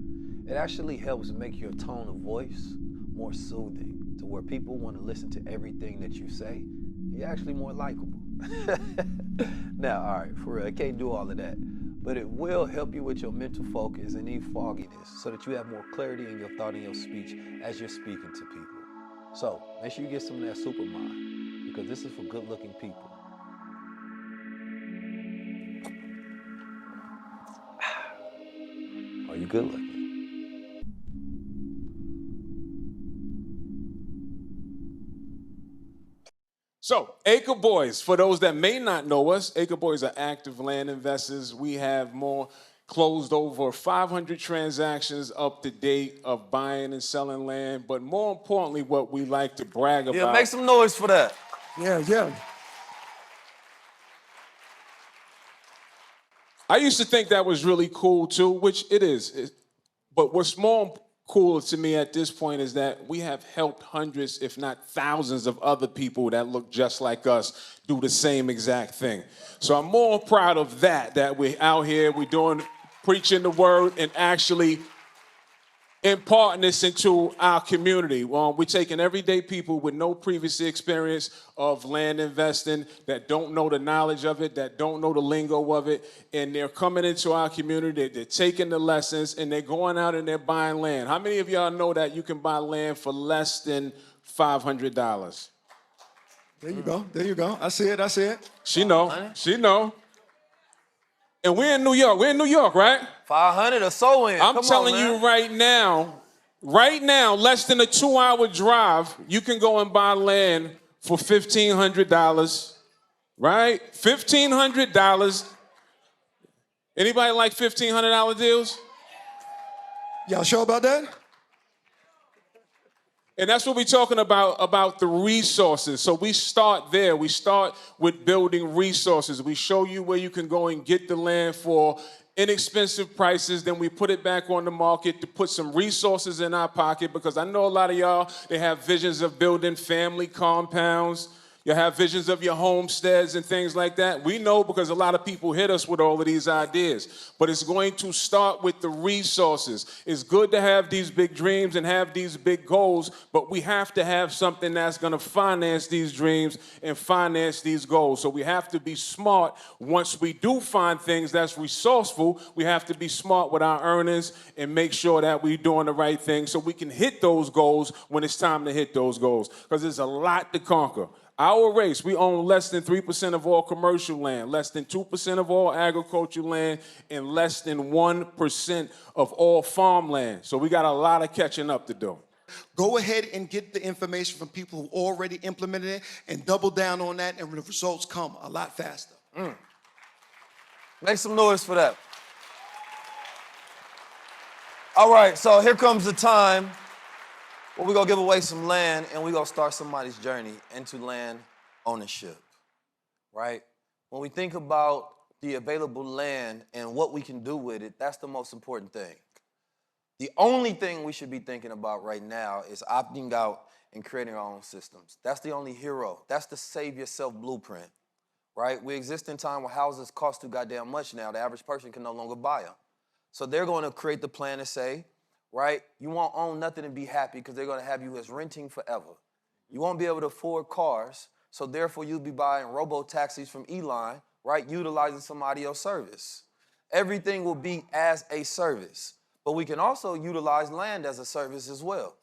It actually helps make your tone of voice more soothing to where people want to listen to everything that you say. You're actually more likable. Now, all right, for real, I can't do all of that. But it will help you with your mental focus and any fogginess so that you have more clarity in your thought and your speech as you're speaking to people. So, make sure you get some of that Supermind, because this is for good-looking people. Are you good-looking? So, Acre Boyz, for those that may not know us, Acre Boyz are active land investors. We have closed over 500 transactions up to date of buying and selling land. But more importantly, what we like to brag about. Yeah, make some noise for that. Yeah. I used to think that was really cool too, which it is. But what's more cool to me at this point is that we have helped hundreds, if not thousands, of other people that look just like us do the same exact thing. So I'm more proud of that we're out here, we're preaching the word and actually imparting this into our community. We're taking everyday people with no previous experience of land investing, that don't know the knowledge of it, that don't know the lingo of it, and they're coming into our community, they're taking the lessons, and they're going out and they're buying land. How many of y'all know that you can buy land for less than $500? There you go. I see it. She know. And we're in New York, right? 500 or so in. I'm telling you right now, less than a 2-hour drive, you can go and buy land for $1,500, right? $1,500. Anybody like $1,500 deals? Y'all sure about that? And that's what we're talking about the resources. So we start there. We start with building resources. We show you where you can go and get the land for inexpensive prices. Then we put it back on the market to put some resources in our pocket, because I know a lot of y'all, they have visions of building family compounds. You have visions of your homesteads and things like that. We know because a lot of people hit us with all of these ideas. But it's going to start with the resources. It's good to have these big dreams and have these big goals, but we have to have something that's going to finance these dreams and finance these goals. So we have to be smart. Once we do find things that's resourceful, we have to be smart with our earnings and make sure that we're doing the right thing so we can hit those goals when it's time to hit those goals. Because there's a lot to conquer. Our race, we own less than 3% of all commercial land, less than 2% of all agricultural land, and less than 1% of all farmland. So we got a lot of catching up to do. Go ahead and get the information from people who already implemented it and double down on that, and the results come a lot faster. Make some noise for that. All right, so here comes the time where we're going to give away some land and we're going to start somebody's journey into land ownership, right? When we think about the available land and what we can do with it, that's the most important thing. The only thing we should be thinking about right now is opting out and creating our own systems. That's the only hero. That's the save yourself blueprint, right? We exist in a time where houses cost too goddamn much now. The average person can no longer buy them. So they're going to create the plan to say, right, you won't own nothing and be happy because they're going to have you as renting forever. You won't be able to afford cars, so therefore you'll be buying robo-taxis from Elon, right, utilizing somebody else's service. Everything will be as a service, but we can also utilize land as a service as well,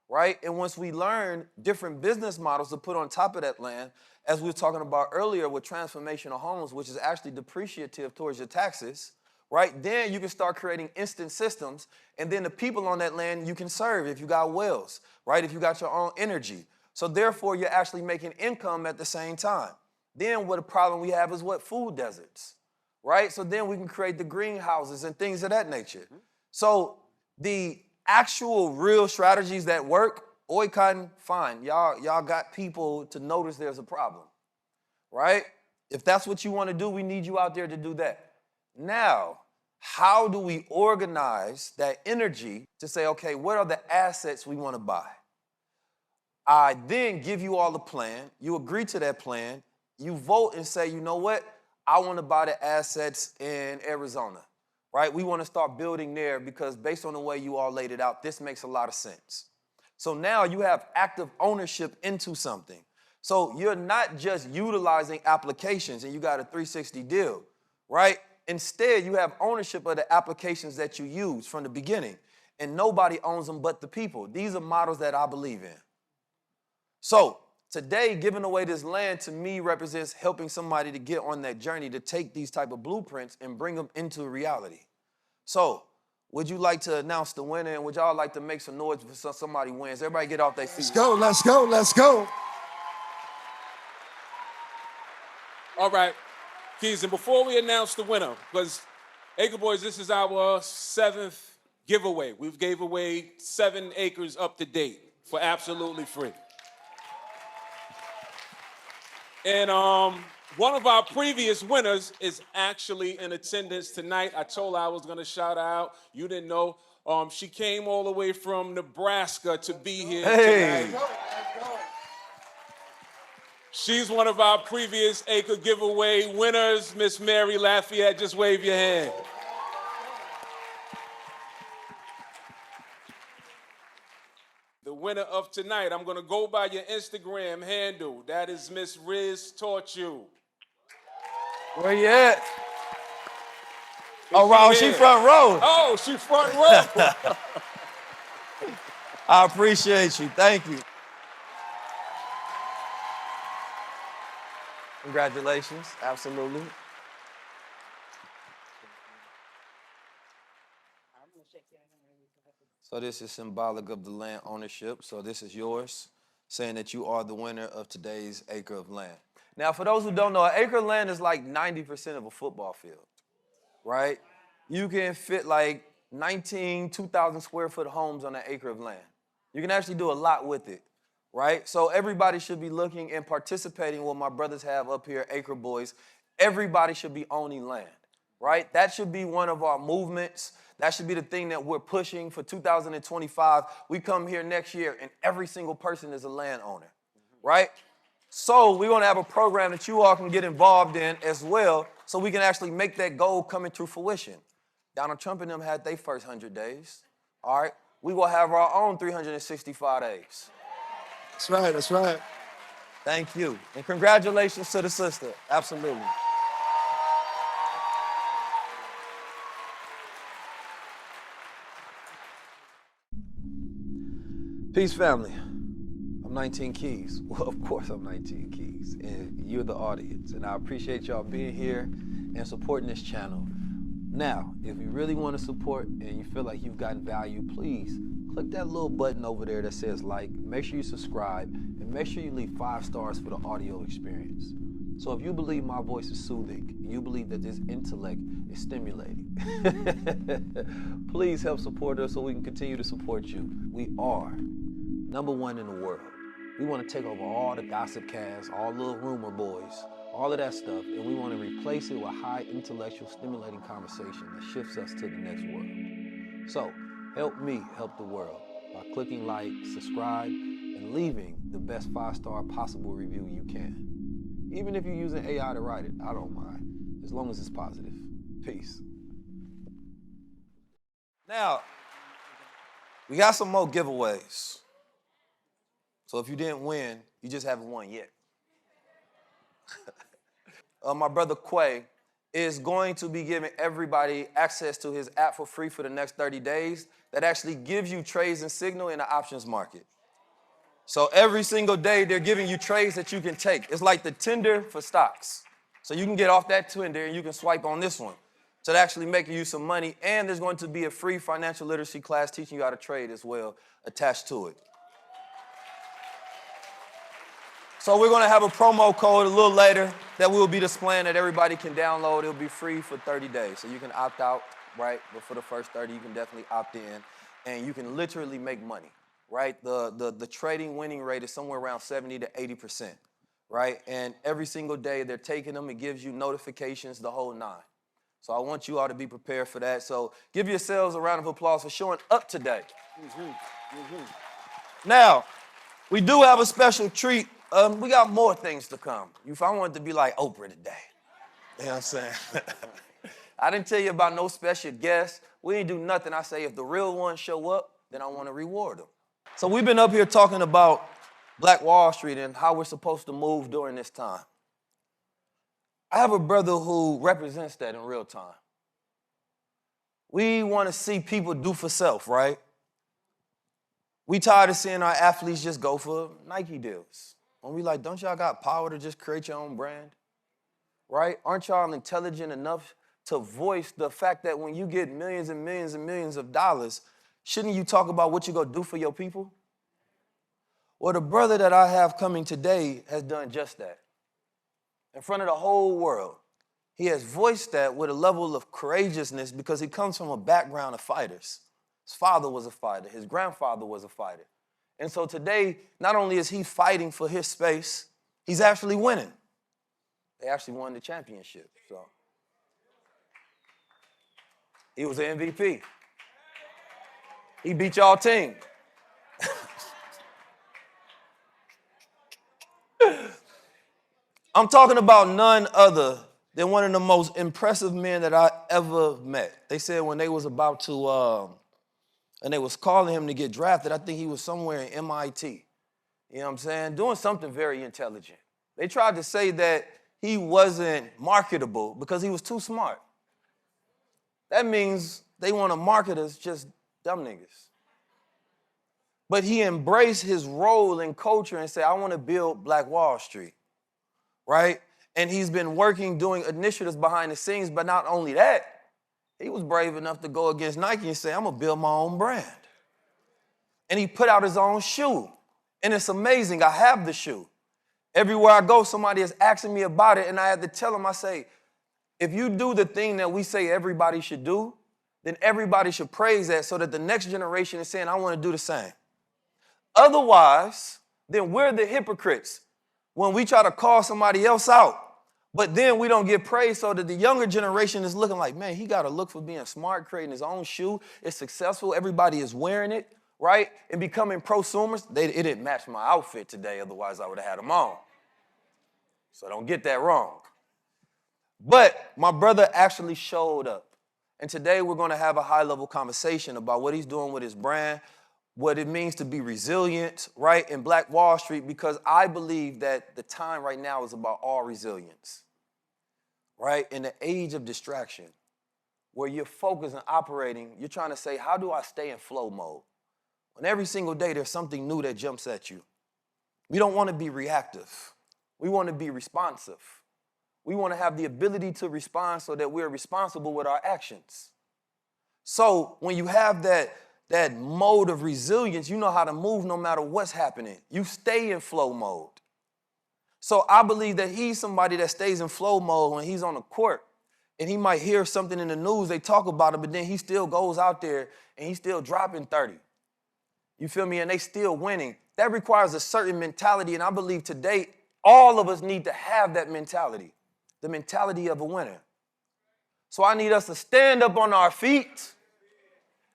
right? And once we learn different business models to put on top of that land, as we were talking about earlier with transformational homes, which is actually depreciative towards your taxes, right? Then you can start creating instant systems, and then the people on that land you can serve if you got wells, right? If you got your own energy. So therefore, you're actually making income at the same time. Then what a problem we have is what? Food deserts, right? So then we can create the greenhouses and things of that nature. So the actual real strategies that work, oi cotton, fine. Y'all got people to notice there's a problem, right? If that's what you want to do, we need you out there to do that. Now, how do we organize that energy to say, okay, what are the assets we want to buy? I then give you all the plan. You agree to that plan. You vote and say, you know what? I want to buy the assets in Arizona, right? We want to start building there because based on the way you all laid it out, this makes a lot of sense. So now you have active ownership into something. So you're not just utilizing applications and you got a 360 deal, right? Instead, you have ownership of the applications that you use from the beginning, and nobody owns them but the people. These are models that I believe in. So today, giving away this land to me represents helping somebody to get on that journey to take these type of blueprints and bring them into reality. So would you like to announce the winner, and would y'all like to make some noise before somebody wins? Everybody get off their feet. Let's go. All right, Keys, and before we announce the winner, because Acre Boys, this is our 7th giveaway. We've gave away 7 acres up to date for absolutely free. And one of our previous winners is actually in attendance tonight. I told her I was gonna shout her out. You didn't know. She came all the way from Nebraska to be here tonight. She's one of our previous Acre giveaway winners, Miss Mary Lafayette. Just wave your hand. The winner of tonight, I'm gonna go by your Instagram handle. That is Miss Riz Taught You. Where you at? Oh, wow, she front row. Oh, she front row. I appreciate you. Thank you. Congratulations. Absolutely. So this is symbolic of the land ownership. So this is yours, saying that you are the winner of today's acre of land. Now, for those who don't know, an acre of land is like 90% of a football field, right? You can fit like 2,000 square foot homes on an acre of land. You can actually do a lot with it, right? So everybody should be looking and participating what my brothers have up here, Acre Boys. Everybody should be owning land, right? That should be one of our movements. That should be the thing that we're pushing for 2025. We come here next year and every single person is a landowner, right? So we're gonna have a program that you all can get involved in as well so we can actually make that goal coming to fruition. Donald Trump and them had their first 100 days, all right? We will have our own 365 days. That's right, that's right. Thank you. And congratulations to the sister. Absolutely. Peace, family. I'm 19 Keys. Well, of course I'm 19 Keys, and you're the audience. And I appreciate y'all being here and supporting this channel. Now, if you really want to support and you feel like you've gotten value, please click that little button over there that says like, make sure you subscribe, and make sure you leave 5 stars for the audio experience. So if you believe my voice is soothing, and you believe that this intellect is stimulating, please help support us so we can continue to support you. We are #1 in the world. We want to take over all the gossip casts, all little rumor boys, all of that stuff, and we want to replace it with high intellectual stimulating conversation that shifts us to the next world. So help me help the world by clicking like, subscribe, and leaving the best 5-star possible review you can. Even if you're using AI to write it, I don't mind, as long as it's positive. Peace. Now, we got some more giveaways. So if you didn't win, you just haven't won yet. My brother Quay is going to be giving everybody access to his app for free for the next 30 days that actually gives you trades and signal in the options market. So every single day, they're giving you trades that you can take. It's like the Tinder for stocks. So you can get off that Tinder and you can swipe on this one. So they're actually making you some money, and there's going to be a free financial literacy class teaching you how to trade as well attached to it. So we're going to have a promo code a little later that we'll be displaying that everybody can download. It'll be free for 30 days. So you can opt out, right? But for the first 30, you can definitely opt in. And you can literally make money, right? The trading winning rate is somewhere around 70 to 80%, right? And every single day they're taking them. It gives you notifications, the whole 9. So I want you all to be prepared for that. So give yourselves a round of applause for showing up today. Now, we do have a special treat. We got more things to come. I wanted to be like Oprah today. You know what I'm saying? I didn't tell you about no special guests. We ain't do nothing. I say if the real ones show up, then I want to reward them. So we've been up here talking about Black Wall Street and how we're supposed to move during this time. I have a brother who represents that in real time. We want to see people do for self, right? We tired of seeing our athletes just go for Nike deals. And we like, don't y'all got power to just create your own brand? Right? Aren't y'all intelligent enough to voice the fact that when you get millions and millions and millions of dollars, shouldn't you talk about what you're going to do for your people? Well, the brother that I have coming today has done just that. in front of the whole world. He has voiced that with a level of courageousness because he comes from a background of fighters. His father was a fighter. His grandfather was a fighter. And so today, not only is he fighting for his space, he's actually winning. They actually won the championship. So he was an MVP. He beat y'all team. I'm talking about none other than one of the most impressive men that I ever met. They said when they was about to, and they was calling him to get drafted, I think he was somewhere in MIT. You know what I'm saying? Doing something very intelligent. They tried to say that he wasn't marketable because he was too smart. That means they want to market us just dumb niggas. But he embraced his role in culture and said, I want to build Black Wall Street, right? And he's been working, doing initiatives behind the scenes, but not only that, he was brave enough to go against Nike and say, I'm going to build my own brand. And he put out his own shoe. And it's amazing. I have the shoe. Everywhere I go, somebody is asking me about it, and I had to tell them, I say, if you do the thing that we say everybody should do, then everybody should praise that so that the next generation is saying, I want to do the same. Otherwise, then we're the hypocrites when we try to call somebody else out, but then we don't get praise so that the younger generation is looking like, man, he got to look for being smart, creating his own shoe. It's successful. Everybody is wearing it, right? And becoming prosumers. It didn't match my outfit today. Otherwise, I would have had them on. So don't get that wrong. But my brother actually showed up. And today we're going to have a high-level conversation about what he's doing with his brand, what it means to be resilient, right, in Black Wall Street, because I believe that the time right now is about all resilience, right? In the age of distraction, where you're focused and operating, you're trying to say, how do I stay in flow mode? When every single day there's something new that jumps at you. We don't want to be reactive. We want to be responsive. We want to have the ability to respond so that we're responsible with our actions. So when you have that mode of resilience, you know how to move no matter what's happening. You stay in flow mode. So I believe that he's somebody that stays in flow mode when he's on the court, and he might hear something in the news, they talk about it, but then he still goes out there and he's still dropping 30. You feel me? And they still winning. That requires a certain mentality, and I believe today all of us need to have that mentality, the mentality of a winner. So I need us to stand up on our feet,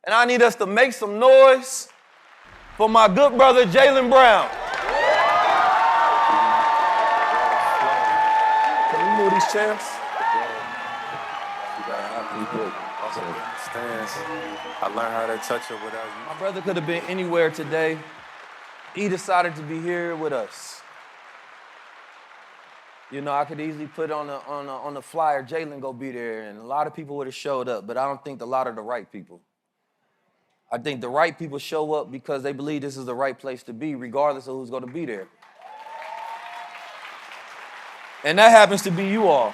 and I need us to make some noise for my good brother, Jaylen Brown. Can we move these chairs? I learned how to touch it without you. My brother could have been anywhere today. He decided to be here with us. You know, I could easily put on the flyer, Jaylen go be there, and a lot of people would have showed up, but I don't think a lot of the right people. I think the right people show up because they believe this is the right place to be, regardless of who's going to be there. And that happens to be you all.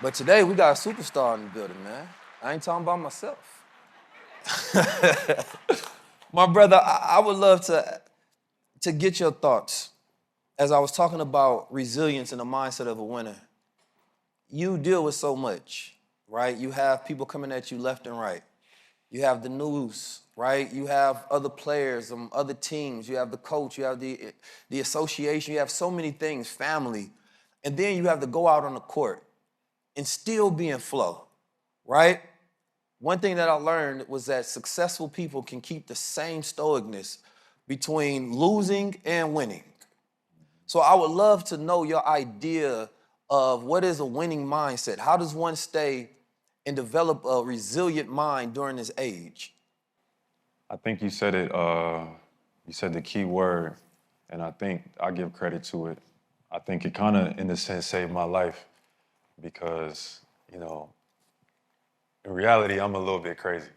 But today, we got a superstar in the building, man. I ain't talking about myself. My brother, I would love to get your thoughts. As I was talking about resilience and the mindset of a winner, you deal with so much, right? You have people coming at you left and right. You have the news, right? You have other players, other teams. You have the coach. You have the association. You have so many things, family. And then you have to go out on the court and still be in flow, right? One thing that I learned was that successful people can keep the same stoicness between losing and winning. So I would love to know your idea of what is a winning mindset. How does one stay and develop a resilient mind during this age? I think you said it, you said the key word, and I think I give credit to it. I think it kind of, in a sense, saved my life because, you know, in reality, I'm a little bit crazy.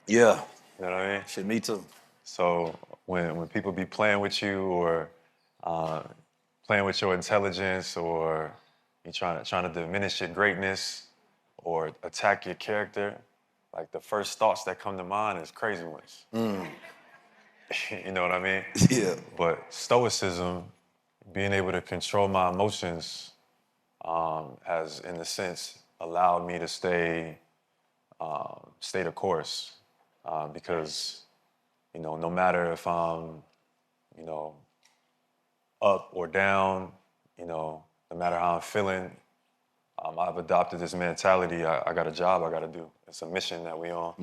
Yeah. You know what I mean? Shit, me too. So when people be playing with you or playing with your intelligence or you trying to diminish your greatness or attack your character, like the first thoughts that come to mind is crazy ones. You know what I mean? Yeah. But stoicism being able to control my emotions has, in a sense, allowed me to stay the course. Because, no matter if I'm, up or down, no matter how I'm feeling, I've adopted this mentality. I got a job I got to do. It's a mission that we on.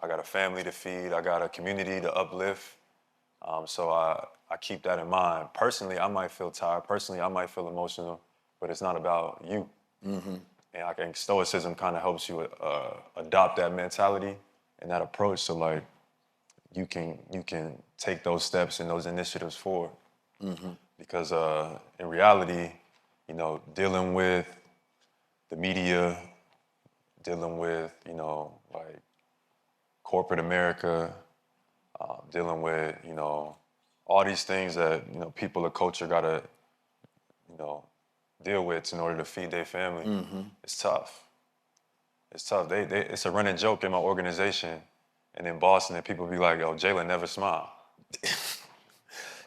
I got a family to feed. I got a community to uplift. So I keep that in mind. Personally, I might feel tired. Personally, I might feel emotional, but it's not about you. And I think Stoicism kind of helps you adopt that mentality and that approach. So like, you can take those steps and those initiatives forward. Because in reality, dealing with the media, dealing with, like corporate America, dealing with, all these things that, people of culture gotta, deal with in order to feed their family. It's tough. It's tough. It's a running joke in my organization and in Boston that people be like, "Oh, Jaylen never smile."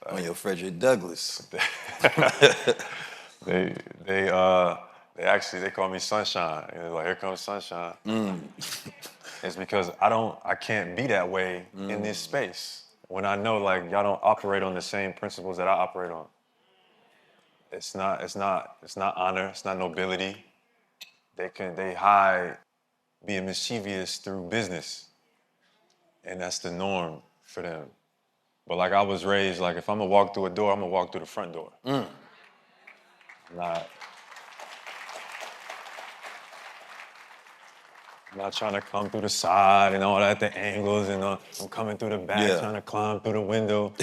On your Frederick Douglass. They call me Sunshine. Like, here comes Sunshine. It's because I can't be that way in this space when I know like y'all don't operate on the same principles that I operate on. It's not honor, it's not nobility. They hide being mischievous through business. And that's the norm for them. But like I was raised, like if I'm gonna walk through a door, I'm gonna walk through the front door. I'm not trying to come through the side and all that, the angles, and I'm coming through the back, trying to climb through the window.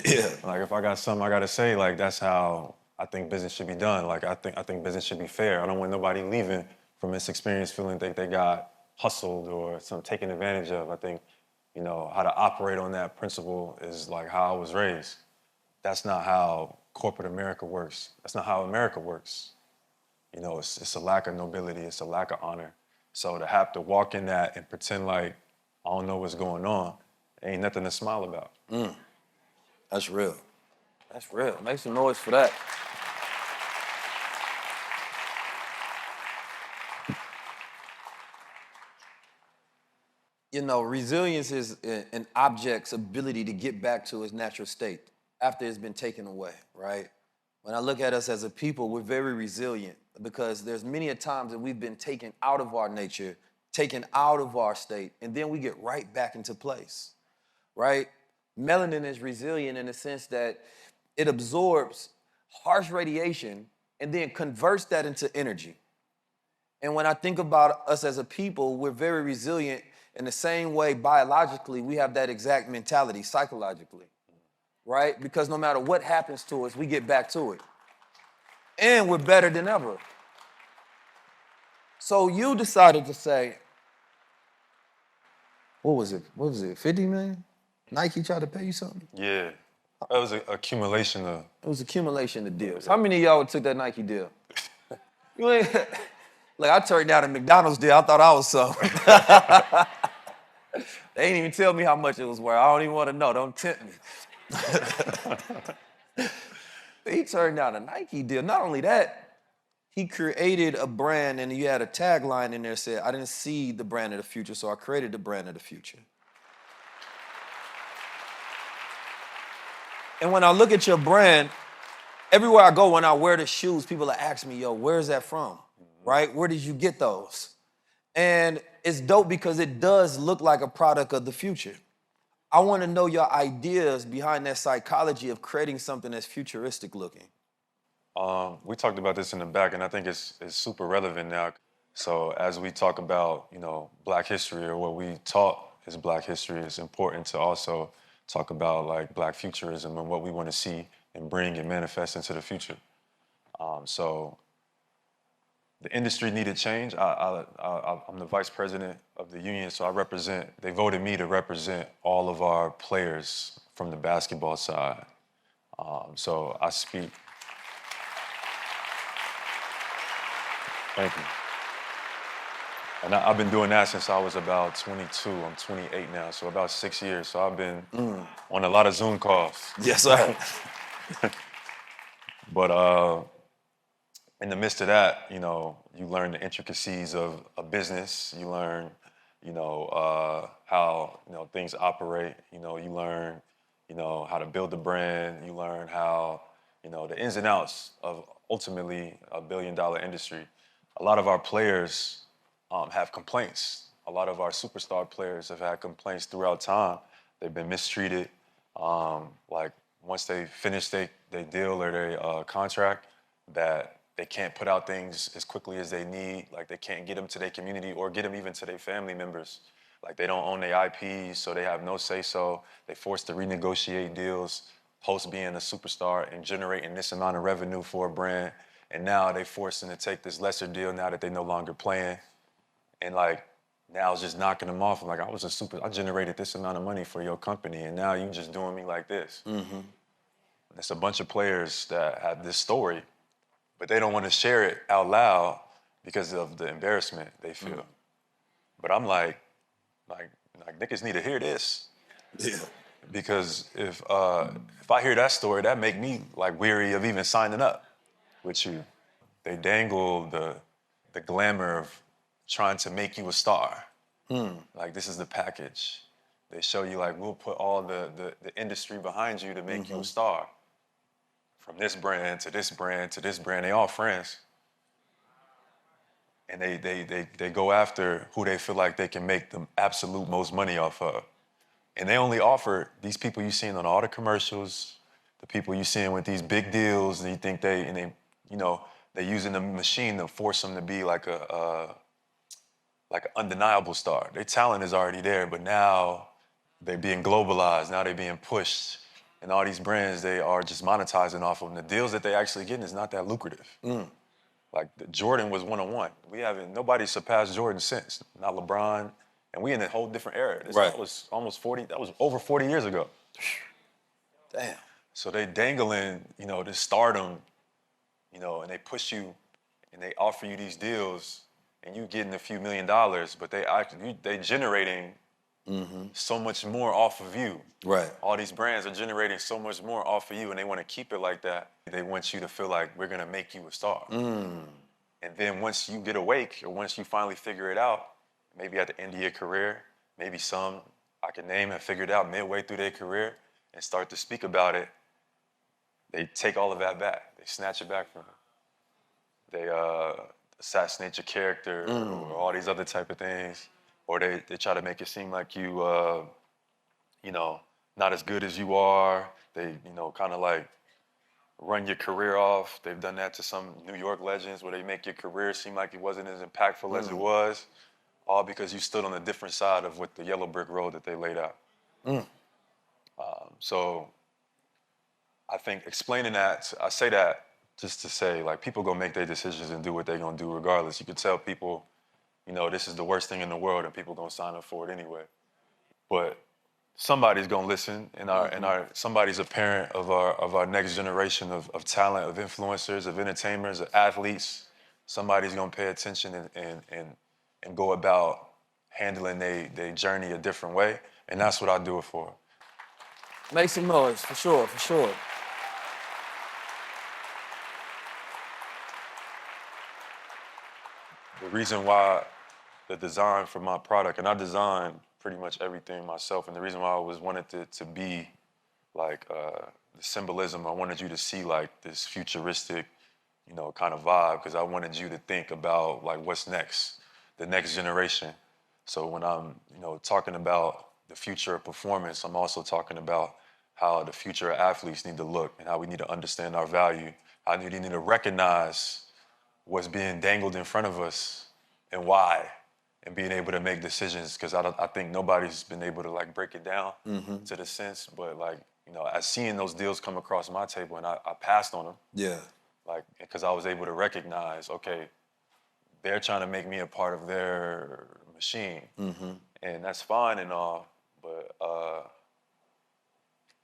Like if I got something I gotta say, like that's how I think business should be done. Like I think business should be fair. I don't want nobody leaving from this experience feeling like they got hustled or taken advantage of. I think, how to operate on that principle is like how I was raised. That's not how corporate America works. That's not how America works. It's a lack of nobility. It's a lack of honor. So to have to walk in that and pretend like I don't know what's going on, ain't nothing to smile about. That's real. That's real. Make some noise for that. Resilience is an object's ability to get back to its natural state after it's been taken away, right? When I look at us as a people, we're very resilient because there's many a times that we've been taken out of our nature, taken out of our state, and then we get right back into place, right? Melanin is resilient in the sense that it absorbs harsh radiation and then converts that into energy. And when I think about us as a people, we're very resilient in the same way biologically, we have that exact mentality psychologically, right? Because no matter what happens to us, we get back to it. And we're better than ever. So you decided to say, what was it, 50 million? Nike tried to pay you something? Yeah, that was an accumulation of... It was accumulation of deals. How many of y'all took that Nike deal? You ain't... Like, I turned down a McDonald's deal. I thought I was something. They ain't even tell me how much it was worth. I don't even want to know. Don't tempt me. He turned down a Nike deal. Not only that, he created a brand, and you had a tagline in there that said, "I didn't see the brand of the future, so I created the brand of the future." And when I look at your brand, everywhere I go, when I wear the shoes, people are asking me, "Yo, where's that from?" Right? Where did you get those? And it's dope because it does look like a product of the future. I want to know your ideas behind that psychology of creating something that's futuristic looking. We talked about this in the back, and I think it's super relevant now. So as we talk about, Black history or what we taught is Black history, it's important to also talk about like Black futurism and what we want to see and bring and manifest into the future. So the industry needed change. I'm the vice president of the union, so they voted me to represent all of our players from the basketball side. So I speak. Thank you. And I've been doing that since I was about 22. I'm 28 now, so about 6 years. So I've been on a lot of Zoom calls. Yes, sir. But in the midst of that, you know, you learn the intricacies of a business. You learn, you know, how, you know, things operate. You know, you learn, you know, how to build a brand. You learn how, you know, the ins and outs of ultimately a billion-dollar industry. A lot of our players have complaints. A lot of our superstar players have had complaints throughout time. They've been mistreated. Like once they finish their deal or their contract, that they can't put out things as quickly as they need. Like they can't get them to their community or get them even to their family members. Like they don't own their IPs, so they have no say-so. They forced to renegotiate deals post being a superstar and generating this amount of revenue for a brand. And now they forcing to take this lesser deal now that they no longer playing. And like, now it's just knocking them off. Like, I generated this amount of money for your company, and now you just doing me like this. Mm-hmm. There's a bunch of players that have this story, but they don't want to share it out loud because of the embarrassment they feel. Mm-hmm. But I'm like niggas need to hear this. Yeah. Because if I hear that story, that make me like weary of even signing up with you. They dangle the glamour of trying to make you a star. Like this is the package. They show you like, we'll put all the industry behind you to make you a star. From this brand to this brand to this brand, they all friends. And they go after who they feel like they can make the absolute most money off of. And they only offer these people you seen on all the commercials, the people you seeing with these big deals, and you think they using the machine to force them to be like an undeniable star. Their talent is already there, but now they're being globalized. Now they're being pushed. And all these brands, they are just monetizing off of them. The deals that they actually getting is not that lucrative. Like Jordan was one-on-one. Nobody surpassed Jordan since, not LeBron. And we in a whole different era. That was over 40 years ago. Damn. So they dangling, this stardom, and they push you and they offer you these deals and you getting a few $1 million, but they generating so much more off of you. Right. All these brands are generating so much more off of you and they want to keep it like that. They want you to feel like we're gonna make you a star. And then once you get awake or once you finally figure it out, maybe at the end of your career, maybe some I can name have figured out midway through their career and start to speak about it, they take all of that back. They snatch it back from them. They assassinate your character or all these other type of things. Or they try to make it seem like you, not as good as you are. They, kind of like run your career off. They've done that to some New York legends where they make your career seem like it wasn't as impactful as it was. All because you stood on a different side of what the yellow brick road that they laid out. So I think explaining that, I say that just to say, like, people gonna make their decisions and do what they're gonna do regardless. You could tell people, this is the worst thing in the world and people gonna sign up for it anyway. But somebody's gonna listen and somebody's a parent of our next generation of talent, of influencers, of entertainers, of athletes. Somebody's gonna pay attention and go about handling their journey a different way. And that's what I do it for. Make some noise, for sure, for sure. The reason why the design for my product, and I design pretty much everything myself, and the reason why I always wanted it to be like the symbolism, I wanted you to see like this futuristic, kind of vibe, because I wanted you to think about like what's next, the next generation. So when I'm, talking about the future of performance, I'm also talking about how the future of athletes need to look and how we need to understand our value, how we need to recognize what's being dangled in front of us and why, and being able to make decisions, because I think nobody's been able to like break it down to the sense, but like, as seeing those deals come across my table and I passed on them. Yeah. Like, because I was able to recognize, okay, they're trying to make me a part of their machine. And that's fine and all, but I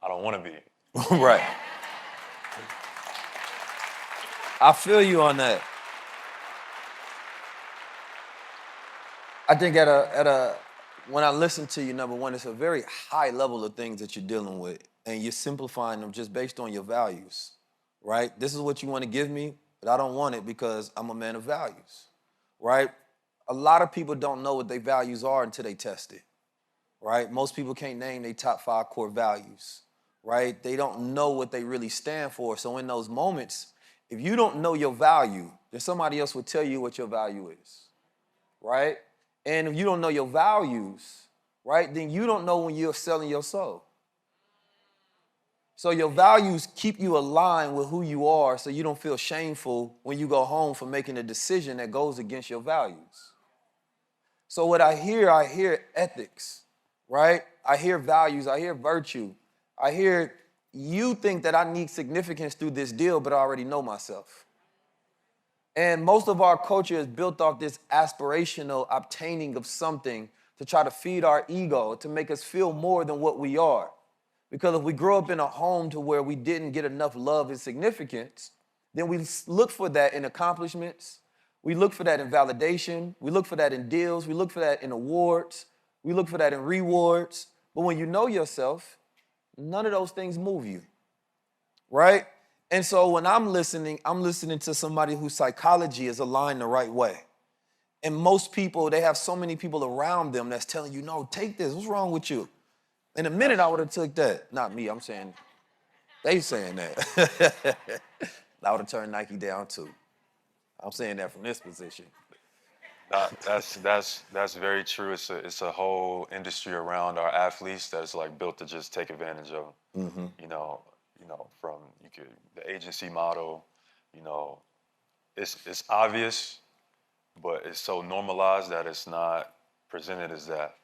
don't want to be. Right. I feel you on that. I think when I listen to you, number one, it's a very high level of things that you're dealing with, and you're simplifying them just based on your values. right? This is what you want to give me, but I don't want it because I'm a man of values, right? A lot of people don't know what their values are until they test it, right? Most people can't name their top 5 core values, right? They don't know what they really stand for. So in those moments, if you don't know your value, then somebody else will tell you what your value is, right? And if you don't know your values, right, then you don't know when you're selling your soul. So your values keep you aligned with who you are so you don't feel shameful when you go home for making a decision that goes against your values. So what I hear ethics, right? I hear values, I hear virtue. I hear you think that I need significance through this deal, but I already know myself. And most of our culture is built off this aspirational obtaining of something to try to feed our ego, to make us feel more than what we are. Because if we grow up in a home to where we didn't get enough love and significance, then we look for that in accomplishments. We look for that in validation. We look for that in deals. We look for that in awards. We look for that in rewards. But when you know yourself, none of those things move you, right? And so when I'm listening to somebody whose psychology is aligned the right way. And most people, they have so many people around them that's telling you, no, take this. What's wrong with you? In a minute, I would have took that. Not me, I'm saying, they saying that. I would have turned Nike down too. I'm saying that from this position. That's very true. It's a whole industry around our athletes that's like built to just take advantage of them. Mm-hmm. You know, from the agency model. You know, it's obvious, but it's so normalized that it's not presented as that.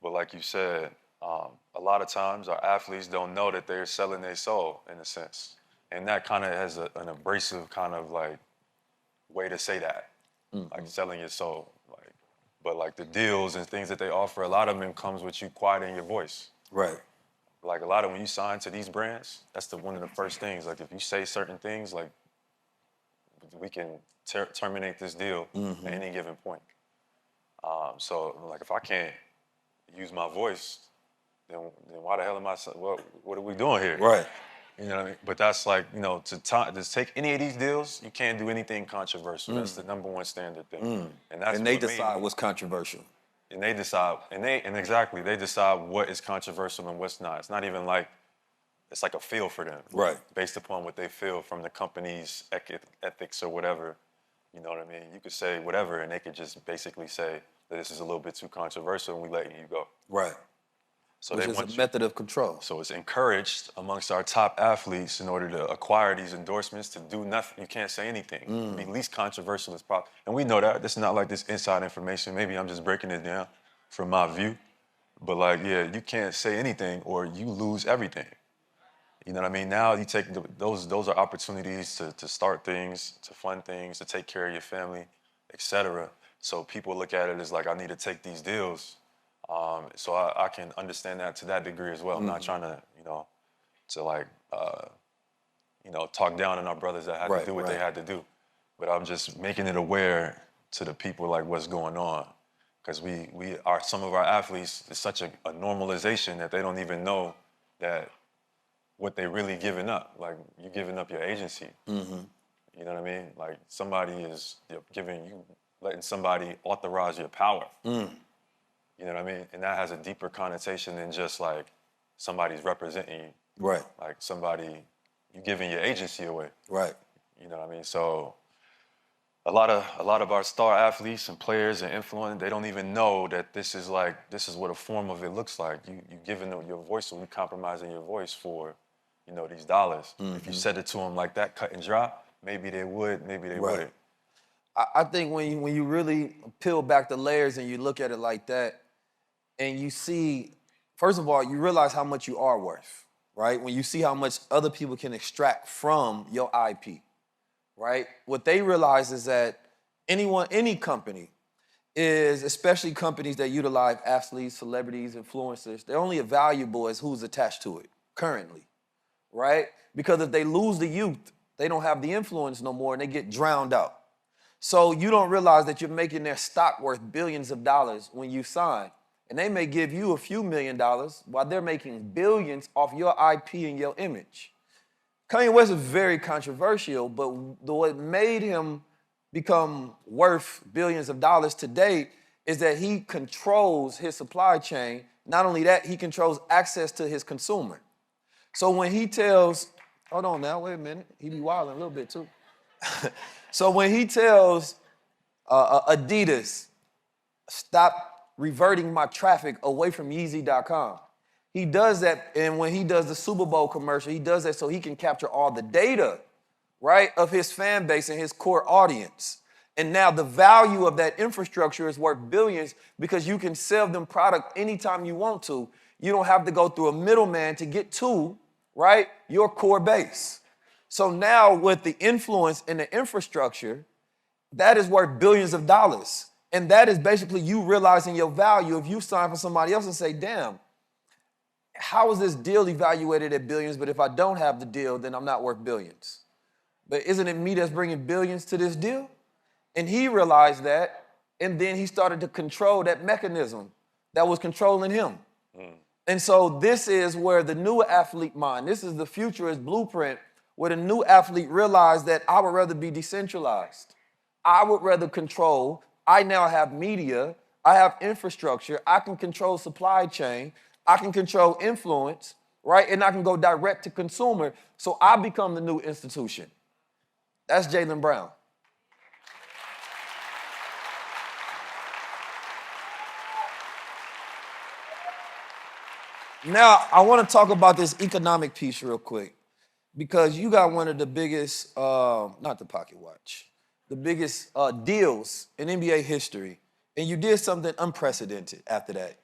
But like you said, a lot of times our athletes don't know that they're selling their soul in a sense, and that kind of has an abrasive kind of like way to say that. Like selling your soul, but like the deals and things that they offer, a lot of them comes with you quieting your voice. Right. Like a lot of when you sign to these brands, that's one of the first things. Like if you say certain things, like we can terminate this deal at any given point. So like if I can't use my voice, then why the hell am I? What are we doing here? Right. You know what I mean? But that's like, to take any of these deals, you can't do anything controversial. That's the number one standard thing. And they decide what's controversial. And they decide, exactly, they decide what is controversial and what's not. It's not even like, it's like a feel for them. Right. Based upon what they feel from the company's ethics or whatever. You know what I mean? You could say whatever, and they could just basically say that this is a little bit too controversial and we letting you go. Right. So which is a method of control. So it's encouraged amongst our top athletes in order to acquire these endorsements to do nothing. You can't say anything. Be least controversial as possible. And we know that. This is not like this inside information. Maybe I'm just breaking it down from my view. But like, yeah, you can't say anything or you lose everything. You know what I mean? Now you take those are opportunities to start things, to fund things, to take care of your family, etc. So people look at it as like, I need to take these deals. So I can understand that to that degree as well. I'm not trying to, talk down on our brothers that had to do what they had to do. But I'm just making it aware to the people like what's going on. Because some of our athletes, it's such a normalization that they don't even know that what they really giving up. Like you giving up your agency. You know what I mean? Like somebody is letting somebody authorize your power. You know what I mean? And that has a deeper connotation than just like somebody's representing you. Right. Like you giving your agency away. Right. You know what I mean? So a lot of our star athletes and players and influencers, they don't even know that this is what a form of it looks like. You giving them your voice, and we compromising your voice for, these dollars. If you said it to them like that, cut and dry, maybe they would, maybe they wouldn't. I think when you really peel back the layers and you look at it like that, and you see, first of all, you realize how much you are worth, right? When you see how much other people can extract from your IP, right? What they realize is that any company is, especially companies that utilize athletes, celebrities, influencers, they're only as valuable as who's attached to it currently, right? Because if they lose the youth, they don't have the influence no more and they get drowned out. So you don't realize that you're making their stock worth billions of dollars when you sign. And they may give you a few $1 million while they're making billions off your IP and your image. Kanye West is very controversial, but what made him become worth billions of dollars today is that he controls his supply chain. Not only that, he controls access to his consumer. So when he tells, hold on now, wait a minute, he be wilding a little bit too. So when he tells Adidas, stop reverting my traffic away from Yeezy.com, he does that, and when he does the Super Bowl commercial, he does that so he can capture all the data, right, of his fan base and his core audience. And now the value of that infrastructure is worth billions because you can sell them product anytime you want to. You don't have to go through a middleman to get to, right, your core base. So now with the influence and the infrastructure, that is worth billions of dollars. And that is basically you realizing your value if you sign for somebody else and say, damn, how is this deal evaluated at billions, but if I don't have the deal, then I'm not worth billions? But isn't it me that's bringing billions to this deal? And he realized that, and then he started to control that mechanism that was controlling him. And so this is where the new athlete mind, this is the futurist blueprint, where the new athlete realized that I would rather be decentralized. I would rather control. I now have media. I have infrastructure. I can control supply chain. I can control influence, right? And I can go direct to consumer. So I become the new institution. That's Jaylen Brown. Now, I want to talk about this economic piece real quick because you got one of the biggest, not the pocket watch, the biggest deals in NBA history, and you did something unprecedented after that.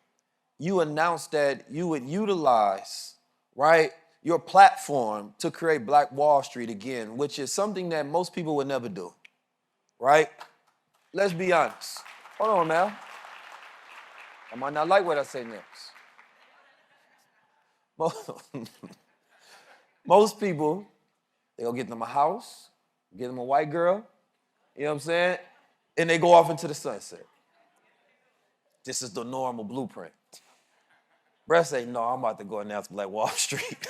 You announced that you would utilize, right, your platform to create Black Wall Street again, which is something that most people would never do, right? Let's be honest. Hold on now. I might not like what I say next. Most people, they go get them a house, get them a white girl, you know what I'm saying? And they go off into the sunset. This is the normal blueprint. Brett say, no, I'm about to go announce Black Wall Street.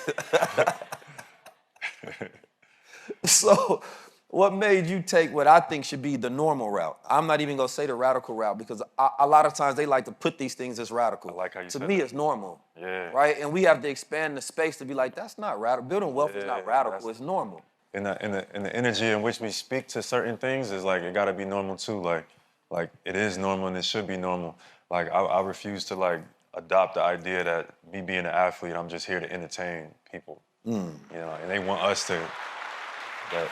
So what made you take what I think should be the normal route? I'm not even gonna say the radical route because a lot of times they like to put these things as radical. I like how you said To me, that. it's normal, Yeah. right? And we have to expand the space to be like, that's not radical. Building wealth is not radical, it's normal. And the energy in which we speak to certain things is like, it gotta be normal too. Like it is normal and it should be normal. Like I refuse to like adopt the idea that me being an athlete, I'm just here to entertain people. You know, and they want us to,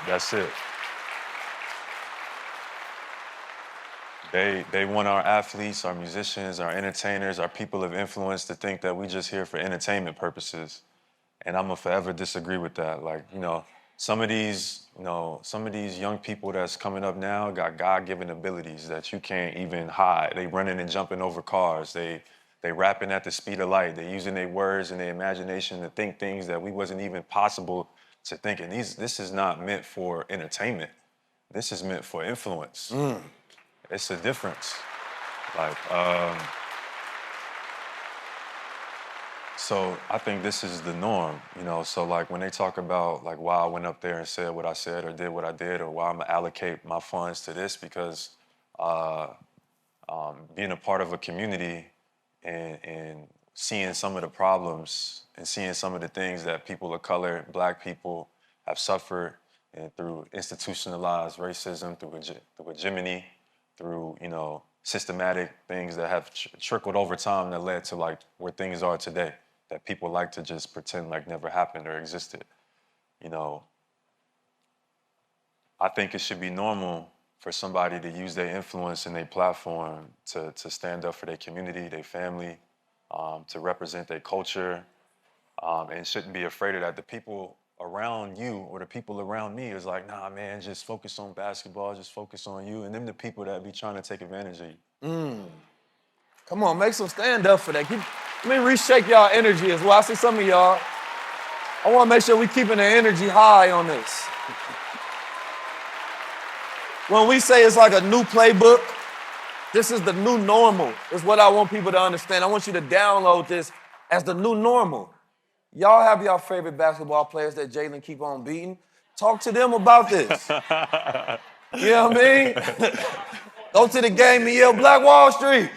that's it. They want our athletes, our musicians, our entertainers, our people of influence to think that we just here for entertainment purposes. And I'm gonna forever disagree with that. Like, you know, some of these young people that's coming up now got God-given abilities that you can't even hide. They running and jumping over cars. They rapping at the speed of light. They using their words and their imagination to think things that we wasn't even possible to think. And this is not meant for entertainment. This is meant for influence. It's a difference. Like, so I think this is the norm, you know? So like when they talk about like why I went up there and said what I said or did what I did or why I'm gonna allocate my funds to this, because being a part of a community and seeing some of the problems and seeing some of the things that people of color, Black people have suffered and through institutionalized racism, through hegemony, through, you know, systematic things that have trickled over time that led to like where things are today, that people like to just pretend like never happened or existed. You know, I think it should be normal for somebody to use their influence and their platform to stand up for their community, their family, to represent their culture, and shouldn't be afraid of that. The people around you or the people around me is like, nah, man, just focus on basketball, just focus on you. And them the people that be trying to take advantage of you. Come on, make some stand up for that. Let me reshake y'all energy as well. I see some of y'all. I want to make sure we keeping the energy high on this. When we say it's like a new playbook, this is the new normal, is what I want people to understand. I want you to download this as the new normal. Y'all have y'all favorite basketball players that Jaylen keep on beating. Talk to them about this. You know what I mean? Go to the game and yell Black Wall Street.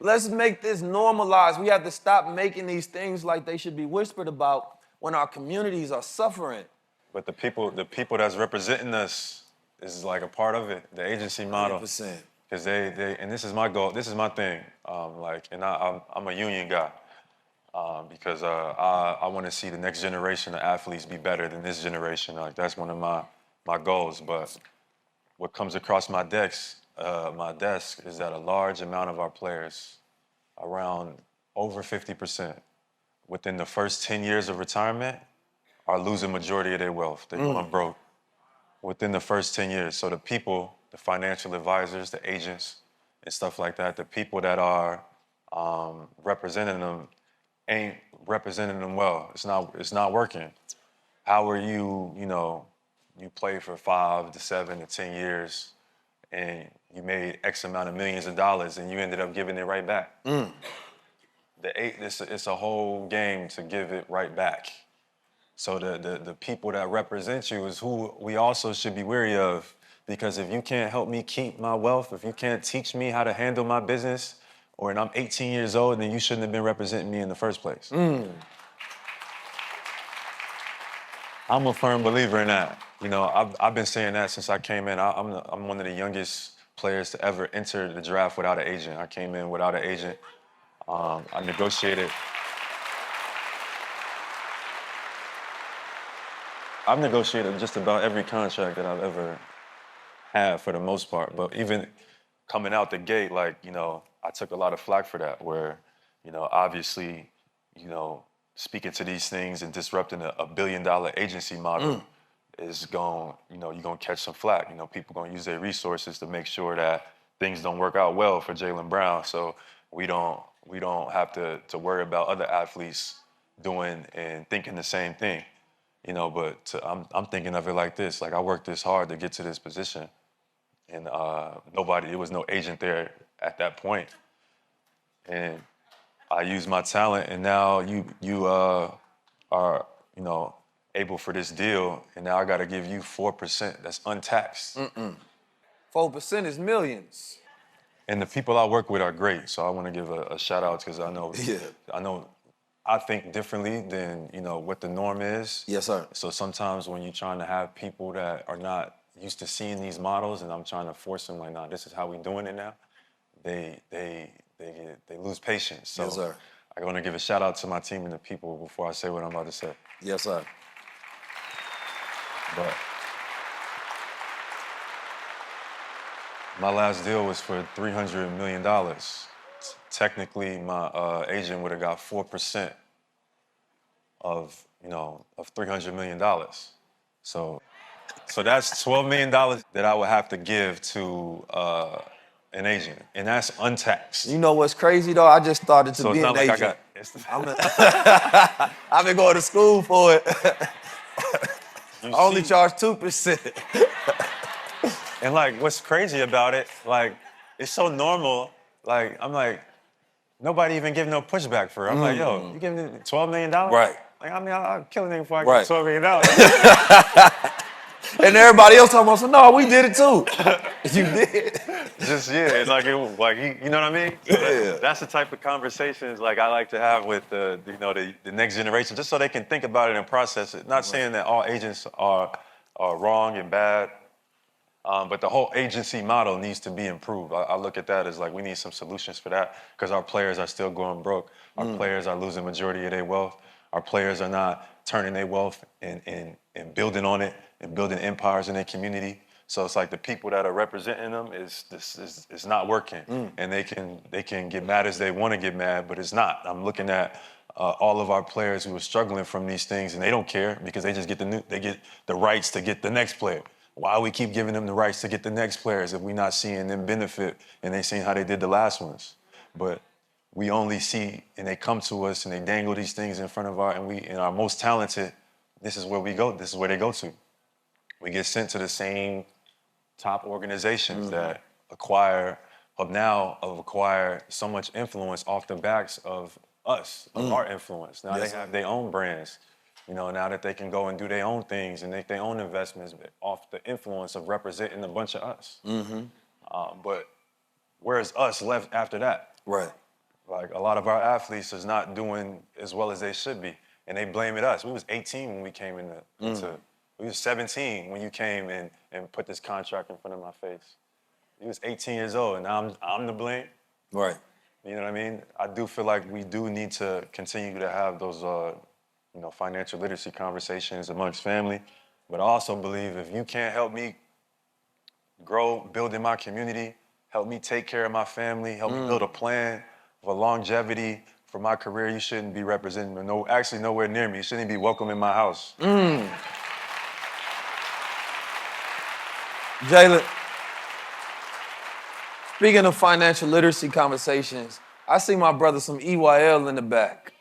Let's make this normalized. We have to stop making these things like they should be whispered about when our communities are suffering. But the people that's representing us is like a part of it, the agency model. 100%. Because they, and this is my goal, this is my thing. I'm a union guy. Because I want to see the next generation of athletes be better than this generation. Like that's one of my goals. But what comes across my desk is that a large amount of our players, around over 50%, within the first 10 years of retirement, are losing majority of their wealth. They're going broke within the first 10 years. So the people, the financial advisors, the agents, and stuff like that, the people that are representing them ain't representing them well. It's not working. How are you play for 5 to 7 to 10 years and you made X amount of millions of dollars and you ended up giving it right back. It's a whole game to give it right back. So the people that represent you is who we also should be wary of, because if you can't help me keep my wealth, if you can't teach me how to handle my business, or I'm 18 years old, then you shouldn't have been representing me in the first place. I'm a firm believer in that. I've been saying that since I came in. I'm one of the youngest players to ever enter the draft without an agent. I came in without an agent. I negotiated. I've negotiated just about every contract that I've ever had for the most part. But even coming out the gate, I took a lot of flack for that, where, obviously, speaking to these things and disrupting a $1 billion agency model is you're gonna catch some flack. People gonna use their resources to make sure that things don't work out well for Jaylen Brown, so we don't have to worry about other athletes doing and thinking the same thing. But I'm thinking of it like this: I worked this hard to get to this position, and there was no agent there at that point, and I used my talent, and now you are able for this deal, and now I got to give you 4% that's untaxed. 4% is millions. And the people I work with are great, so I want to give a shout out, because I think differently than what the norm is. Yes, sir. So sometimes when you're trying to have people that are not used to seeing these models, and I'm trying to force them nah, this is how we doing it now, they lose patience. So yes, sir. I want to give a shout out to my team and the people before I say what I'm about to say. Yes, sir. But my last deal was for $300 million. Technically, my agent would have got 4% of $300 million. So that's $12 million that I would have to give to an agent, and that's untaxed. You know what's crazy though? I just started to be an agent. I've been going to school for it. I only charge 2%. And what's crazy about it, it's so normal. Nobody even give no pushback for it. I'm yo, you giving me $12 million? Right. I'll kill a nigga before I get $12 million. And everybody else talking about, no, we did it too. You did. It's you know what I mean? Yeah. That's the type of conversations I like to have with the next generation, just so they can think about it and process it. Not saying that all agents are wrong and bad, but the whole agency model needs to be improved. I look at that as we need some solutions for that, because our players are still going broke. Our players are losing majority of their wealth. Our players are not turning their wealth and building on it and building empires in their community. So it's the people that are representing them is not working, and they can get mad as they want to get mad, but it's not. I'm looking at all of our players who are struggling from these things, and they don't care, because they just get the rights to get the next player. Why we keep giving them the rights to get the next players if we're not seeing them benefit and they seeing how they did the last ones? But we only see, and they come to us and they dangle these things in front of and our most talented, this is where we go. This is where they go to. We get sent to the same top organizations that acquire so much influence off the backs of us, of our influence. Now Yes, they have their own brands. You know, now that they can go and do their own things and make their own investments off the influence of representing a bunch of us. But where's us left after that? Right. Like a lot of our athletes is not doing as well as they should be, and they blame it us. We was 18 when we came into we was 17 when you came in and put this contract in front of my face. He was 18 years old, and now I'm to blame. Right. You know what I mean? I do feel like we do need to continue to have those, financial literacy conversations amongst family. But I also believe if you can't help me grow, build in my community, help me take care of my family, help me build a plan for longevity for my career, you shouldn't be representing nowhere near me. You shouldn't be welcome in my house. Jaylen, speaking of financial literacy conversations, I see my brother some EYL in the back.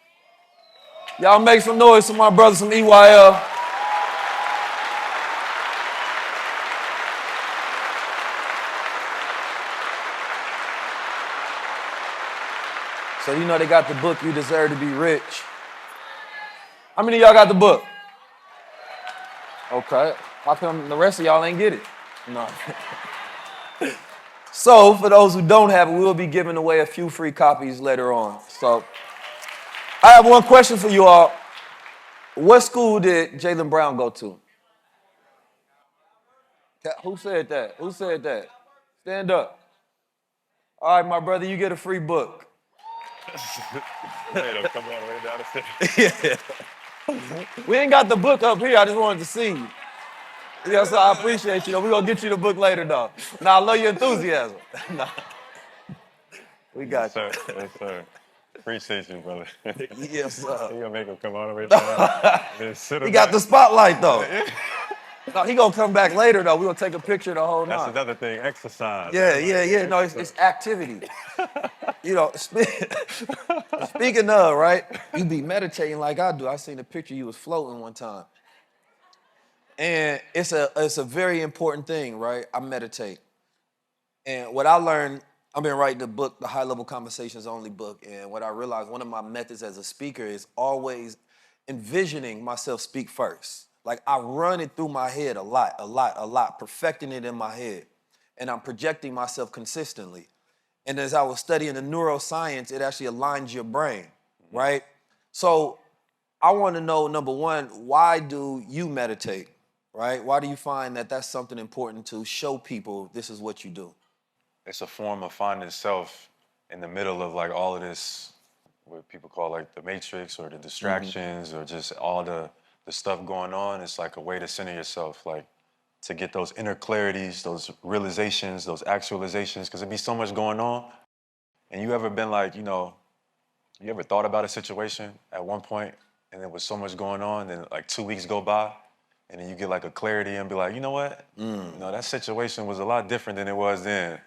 Y'all make some noise for my brother some EYL. So you know they got the book, You Deserve to Be Rich. How many of y'all got the book? Okay. How come the rest of y'all ain't get it? No. So for those who don't have it, we'll be giving away a few free copies later on. So I have one question for you all. What school did Jaylen Brown go to? Who said that? Who said that? Stand up. All right, my brother, you get a free book. We ain't got the book up here. I just wanted to see you. Yeah, so I appreciate you. We're going to get you the book later, though. Now, I love your enthusiasm. Nah. We got you. Yes, sir. Appreciate you, brother. Yes, sir. You gonna make him come all the way down? He got the spotlight, though. No, he going to come back later, though. We're going to take a picture of the whole night. That's another thing, exercise. Yeah. No, it's activity. You know, speaking of, right, you be meditating like I do. I seen a picture you was floating one time. And it's a very important thing, right? I meditate. And what I learned, I've been writing the book, the High Level Conversations Only book, and what I realized, one of my methods as a speaker is always envisioning myself speak first. Like I run it through my head a lot, perfecting it in my head. And I'm projecting myself consistently. And as I was studying the neuroscience, it actually aligns your brain, right? So I want to know, number one, why do you meditate, right? Why do you find that that's something important to show people this is what you do? It's a form of finding self in the middle of like all of this, what people call like the matrix or the distractions or just all the stuff going on. It's like a way to center yourself, like to get those inner clarities, those realizations, those actualizations, because there'd be so much going on. And you ever been like, you ever thought about a situation at one point and there was so much going on and like 2 weeks go by and then you get like a clarity and be like, you know what? That situation was a lot different than it was then.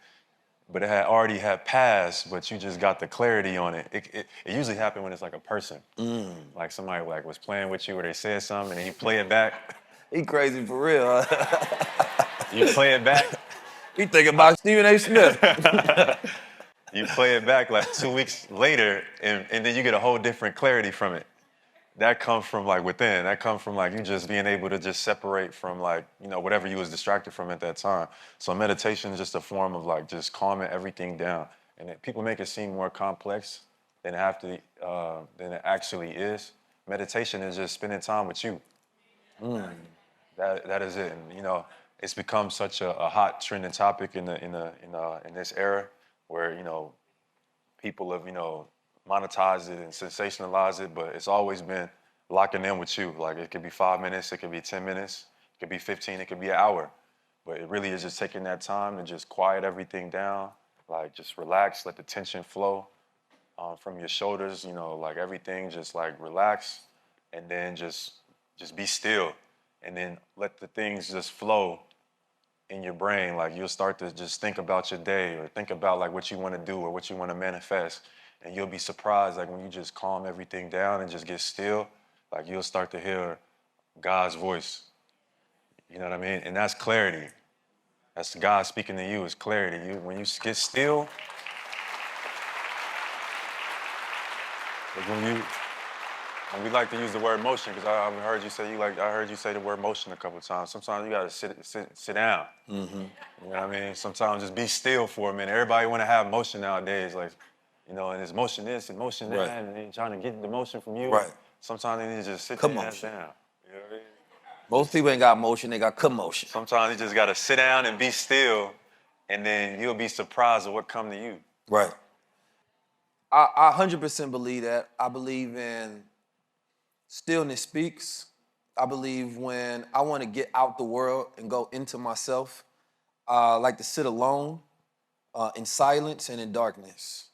But it had already passed, but you just got the clarity on it. It usually happens when it's like a person. Like somebody like was playing with you or they said something and you play it back. He crazy for real, huh? You play it back. He thinking about Stephen A. Smith. You play it back like 2 weeks later and then you get a whole different clarity from it. That comes from like within. That comes from like you just being able to just separate from like, whatever you was distracted from at that time. So meditation is just a form of like just calming everything down. And people make it seem more complex than it actually is. Meditation is just spending time with you. That is it. And it's become such a hot trending topic in this era where, people have, monetize it and sensationalize it, but it's always been locking in with you. Like it could be 5 minutes, it could be 10 minutes, it could be 15, it could be an hour. But it really is just taking that time to just quiet everything down, like just relax, let the tension flow from your shoulders, like everything just like relax and then just be still and then let the things just flow in your brain. Like you'll start to just think about your day or think about like what you want to do or what you want to manifest. And you'll be surprised, like when you just calm everything down and just get still, like you'll start to hear God's voice. You know what I mean? And that's clarity. That's God speaking to you, is clarity. When you get still, And we like to use the word motion because I heard you say I heard you say the word motion a couple of times. Sometimes you gotta sit down. Mm-hmm. You know what I mean? Sometimes just be still for a minute. Everybody wanna have motion nowadays, like, you know, and it's motion this and motion that, and they trying to get the motion from you. Right. Sometimes they need to just sit their ass down. You know what I mean? Most people ain't got motion, they got commotion. Sometimes you just gotta sit down and be still, and then you'll be surprised at what come to you. Right. I 100% believe that. I believe in stillness speaks. I believe when I want to get out the world and go into myself, I like to sit alone in silence and in darkness.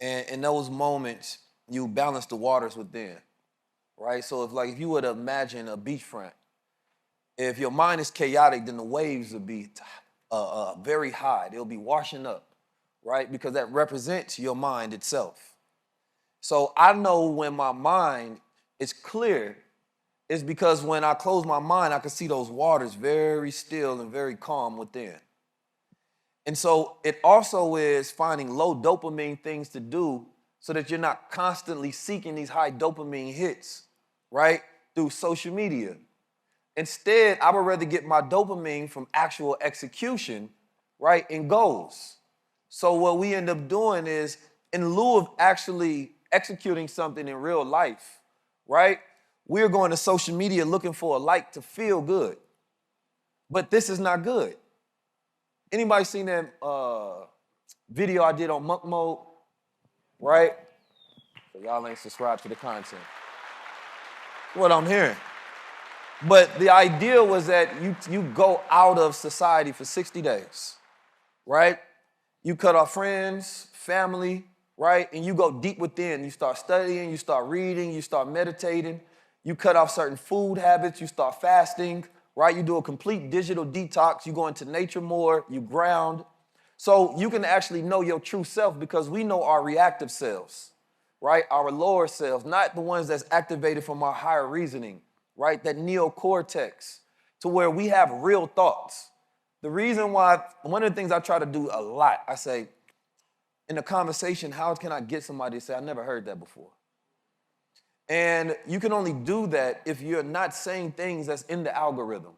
And in those moments, you balance the waters within, right? So if you were to imagine a beachfront, if your mind is chaotic, then the waves would be very high. They'll be washing up, right? Because that represents your mind itself. So I know when my mind is clear, it's because when I close my mind, I can see those waters very still and very calm within. And so it also is finding low dopamine things to do so that you're not constantly seeking these high dopamine hits, right? Through social media. Instead, I would rather get my dopamine from actual execution, right, in goals. So what we end up doing is, in lieu of actually executing something in real life, right, we're going to social media looking for a like to feel good. But this is not good. Anybody seen that video I did on Monk Mode, right? So y'all ain't subscribed to the content. What I'm hearing. But the idea was that you go out of society for 60 days, right? You cut off friends, family, right? And you go deep within. You start studying, you start reading, you start meditating. You cut off certain food habits, you start fasting, right? You do a complete digital detox. You go into nature more, you ground. So you can actually know your true self because we know our reactive selves, right? Our lower selves, not the ones that's activated from our higher reasoning, right? That neocortex, to where we have real thoughts. The reason why, one of the things I try to do a lot, I say, in a conversation, how can I get somebody to say, I never heard that before? And you can only do that if you're not saying things that's in the algorithm.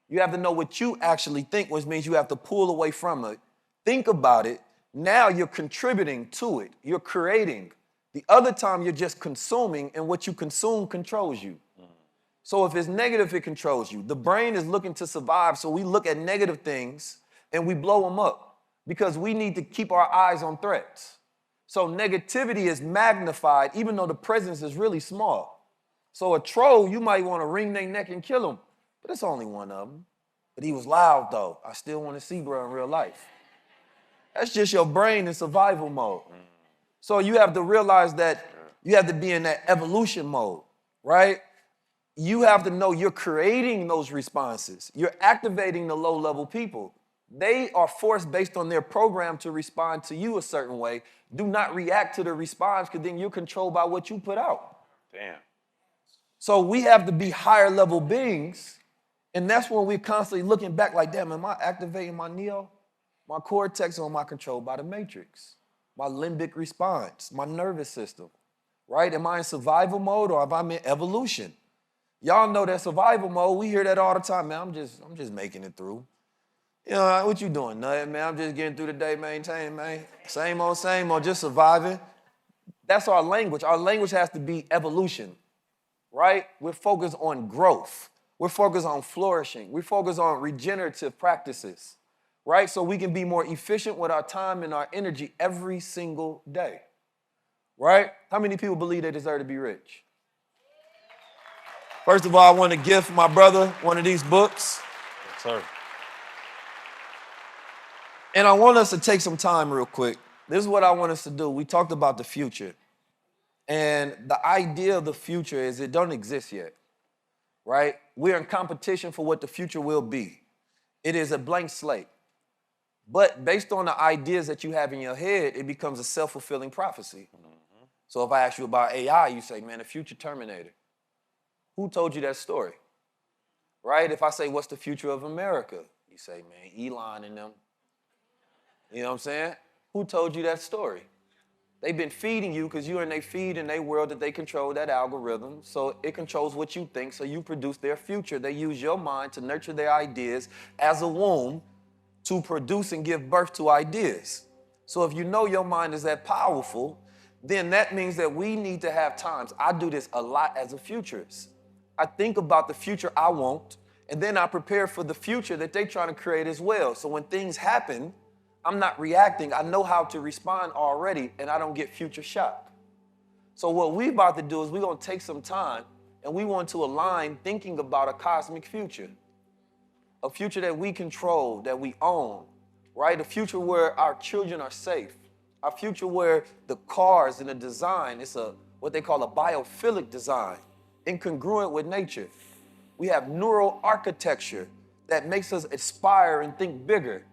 You have to know what you actually think, which means you have to pull away from it. Think about it. Now you're contributing to it. You're creating. The other time you're just consuming, and what you consume controls you. So if it's negative, it controls you. The brain is looking to survive, so we look at negative things and we blow them up because we need to keep our eyes on threats. So negativity is magnified even though the presence is really small. So a troll, you might want to wring their neck and kill him, but it's only one of them. But he was loud though. I still want to see bro in real life. That's just your brain in survival mode. So you have to realize that you have to be in that evolution mode, right? You have to know you're creating those responses. You're activating the low-level people. They are forced based on their program to respond to you a certain way. Do not react to the response because then you're controlled by what you put out. Damn. So we have to be higher-level beings, and that's when we're constantly looking back like, damn, am I activating my neo, my cortex, or am I controlled by the matrix? My limbic response, my nervous system, right? Am I in survival mode or am I in evolution? Y'all know that survival mode, we hear that all the time, man, I'm just making it through. You know, what you doing, nothing, man? I'm just getting through the day, maintaining, man. Same old, just surviving. That's our language. Our language has to be evolution, right? We're focused on growth. We're focused on flourishing. We're focused on regenerative practices, right? So we can be more efficient with our time and our energy every single day, right? How many people believe they deserve to be rich? First of all, I want to gift my brother one of these books. Yes, sir. And I want us to take some time real quick. This is what I want us to do. We talked about the future. And the idea of the future is it don't exist yet, right? We're in competition for what the future will be. It is a blank slate. But based on the ideas that you have in your head, it becomes a self-fulfilling prophecy. Mm-hmm. So if I ask you about AI, you say, man, the future Terminator. Who told you that story? Right? If I say, what's the future of America? You say, man, Elon and them. You know what I'm saying? Who told you that story? They've been feeding you because you're in their feed in their world that they control that algorithm. So it controls what you think, so you produce their future. They use your mind to nurture their ideas as a womb to produce and give birth to ideas. So if you know your mind is that powerful, then that means that we need to have times. I do this a lot as a futurist. I think about the future I want, and then I prepare for the future that they're trying to create as well. So when things happen, I'm not reacting. I know how to respond already, and I don't get future shock. So what we're about to do is we're going to take some time, and we want to align thinking about a cosmic future, a future that we control, that we own, right? A future where our children are safe, a future where the cars and the design, it's what they call a biophilic design, incongruent with nature. We have neural architecture that makes us aspire and think bigger,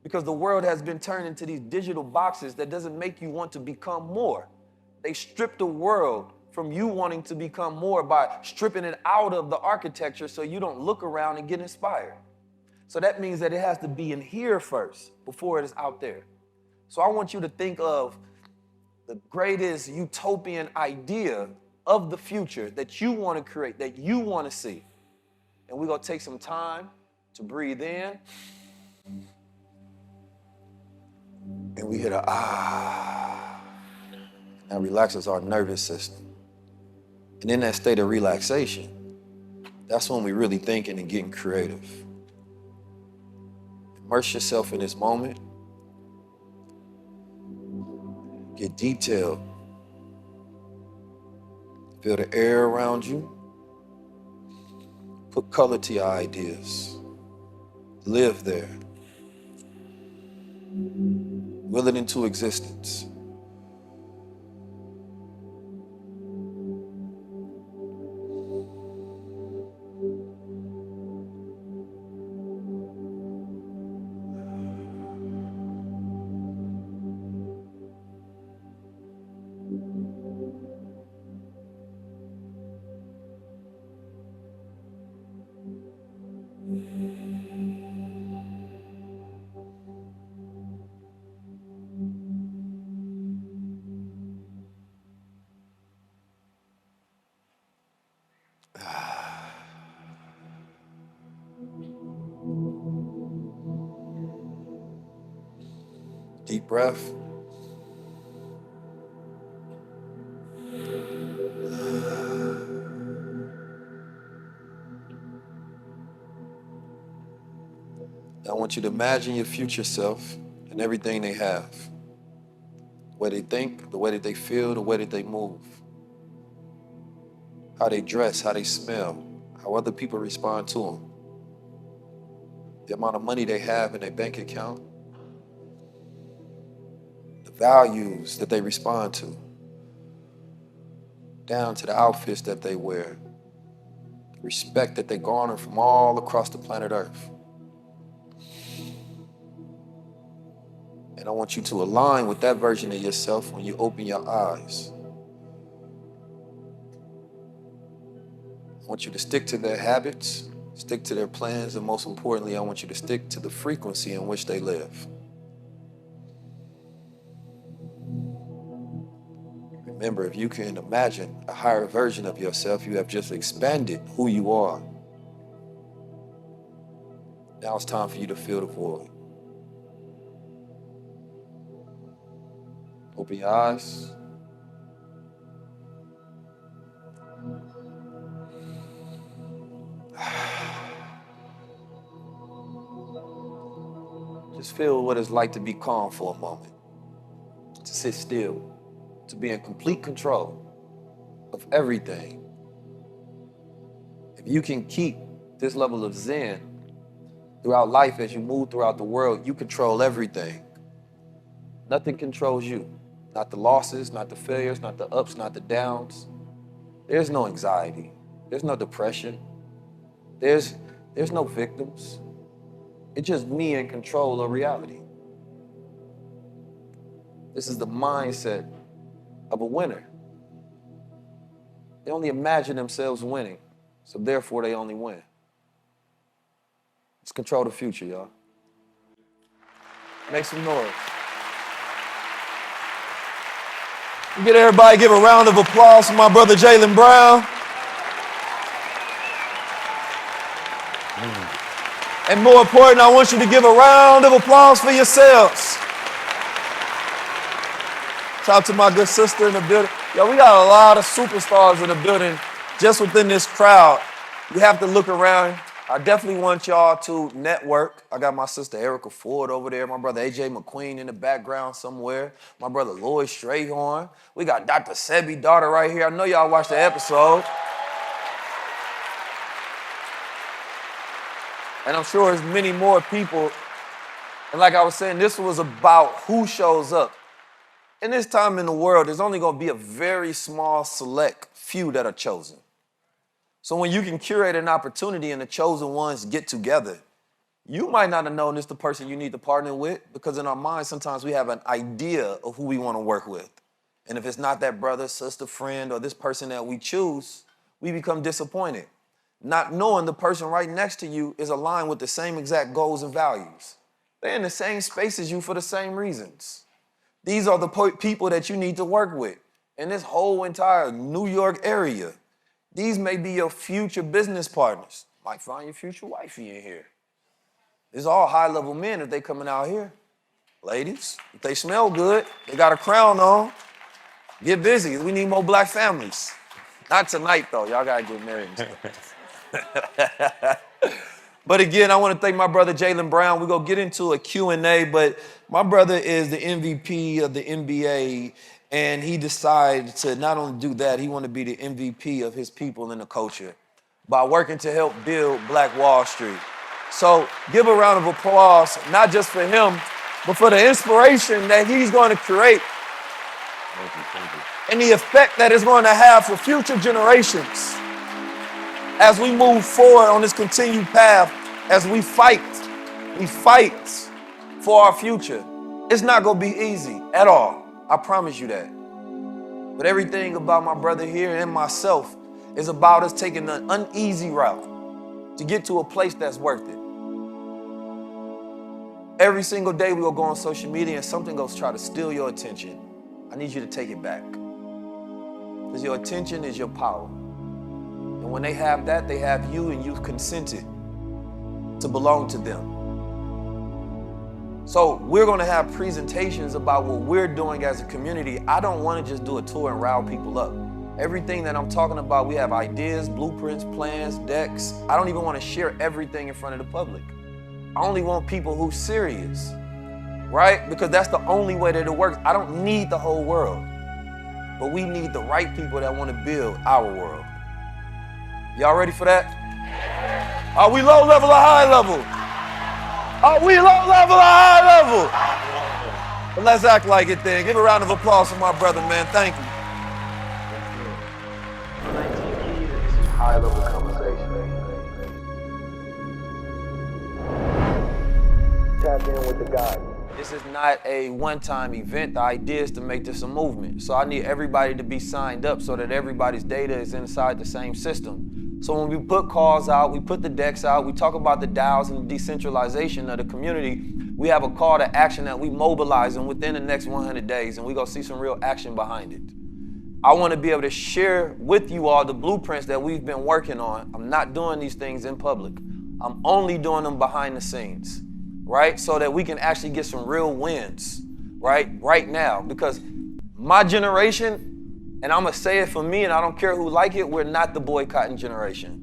because the world has been turned into these digital boxes that doesn't make you want to become more. They strip the world from you wanting to become more by stripping it out of the architecture so you don't look around and get inspired. So that means that it has to be in here first before it is out there. So I want you to think of the greatest utopian idea of the future that you want to create, that you want to see. And we're going to take some time to breathe in. And we hit a ah. That relaxes our nervous system. And in that state of relaxation, that's when we're really thinking and getting creative. Immerse yourself in this moment. Get detailed. Feel the air around you. Put color to your ideas. Live there. Will it into existence. Deep breath. I want you to imagine your future self and everything they have. The way they think, the way that they feel, the way that they move. How they dress, how they smell, how other people respond to them. The amount of money they have in their bank account. The values that they respond to. Down to the outfits that they wear. The respect that they garner from all across the planet Earth. And I want you to align with that version of yourself when you open your eyes. I want you to stick to their habits, stick to their plans, and most importantly, I want you to stick to the frequency in which they live. Remember, if you can imagine a higher version of yourself, you have just expanded who you are. Now it's time for you to fill the void. Open your eyes. Just feel what it's like to be calm for a moment, to sit still, to be in complete control of everything. If you can keep this level of Zen throughout life as you move throughout the world, you control everything. Nothing controls you. Not the losses, not the failures, not the ups, not the downs. There's no anxiety. There's no depression. There's no victims. It's just me in control of reality. This is the mindset of a winner. They only imagine themselves winning, so therefore they only win. Let's control the future, y'all. Make some noise. Get everybody, give a round of applause for my brother Jaylen Brown. And more important, I want you to give a round of applause for yourselves. Shout out to my good sister in the building. Yo, we got a lot of superstars in the building just within this crowd. You have to look around. I definitely want y'all to network. I got my sister Erica Ford over there, my brother AJ McQueen in the background somewhere, my brother Lloyd Strayhorn. We got Dr. Sebi daughter right here. I know y'all watched the episode. And I'm sure there's many more people. And like I was saying, this was about who shows up. In this time in the world, there's only gonna be a very small select few that are chosen. So when you can curate an opportunity and the chosen ones get together, you might not have known this the person you need to partner with, because in our minds, sometimes we have an idea of who we want to work with. And if it's not that brother, sister, friend, or this person that we choose, we become disappointed, not knowing the person right next to you is aligned with the same exact goals and values. They're in the same space as you for the same reasons. These are the people that you need to work with in this whole entire New York area. These may be your future business partners. Might find your future wifey in here. It's all high-level men if they coming out here. Ladies, if they smell good, they got a crown on, get busy. We need more black families. Not tonight, though. Y'all got to get married and stuff. But again, I want to thank my brother Jaylen Brown. We're going to get into a Q&A, but my brother is the MVP of the NBA, and he decided to not only do that, he wanted to be the MVP of his people and the culture by working to help build Black Wall Street. So give a round of applause, not just for him, but for the inspiration that he's going to create. Thank you. And the effect that it's going to have for future generations as we move forward on this continued path, as we fight for our future. It's not going to be easy at all. I promise you that. But everything about my brother here and myself is about us taking an uneasy route to get to a place that's worth it. Every single day we will go on social media and something goes try to steal your attention. I need you to take it back. Because your attention is your power. And when they have that, they have you, and you've consented to belong to them. So we're going to have presentations about what we're doing as a community. I don't want to just do a tour and rile people up. Everything that I'm talking about, we have ideas, blueprints, plans, decks. I don't even want to share everything in front of the public. I only want people who's serious, right? Because that's the only way that it works. I don't need the whole world, but we need the right people that want to build our world. Y'all ready for that? Are we low level or high level? Are we low level or high level? But let's act like it then. Give a round of applause for my brother, man. Thank you. 19 keys, high level conversation. Tap in with the guy. This is not a one-time event. The idea is to make this a movement. So I need everybody to be signed up so that everybody's data is inside the same system. So when we put calls out, we put the decks out, we talk about the DAOs and the decentralization of the community, we have a call to action that we mobilizing within the next 100 days, and we're gonna see some real action behind it. I wanna be able to share with you all the blueprints that we've been working on. I'm not doing these things in public. I'm only doing them behind the scenes, right? So that we can actually get some real wins, right now. Because my generation, and I'm gonna say it for me, and I don't care who like it, we're not the boycotting generation.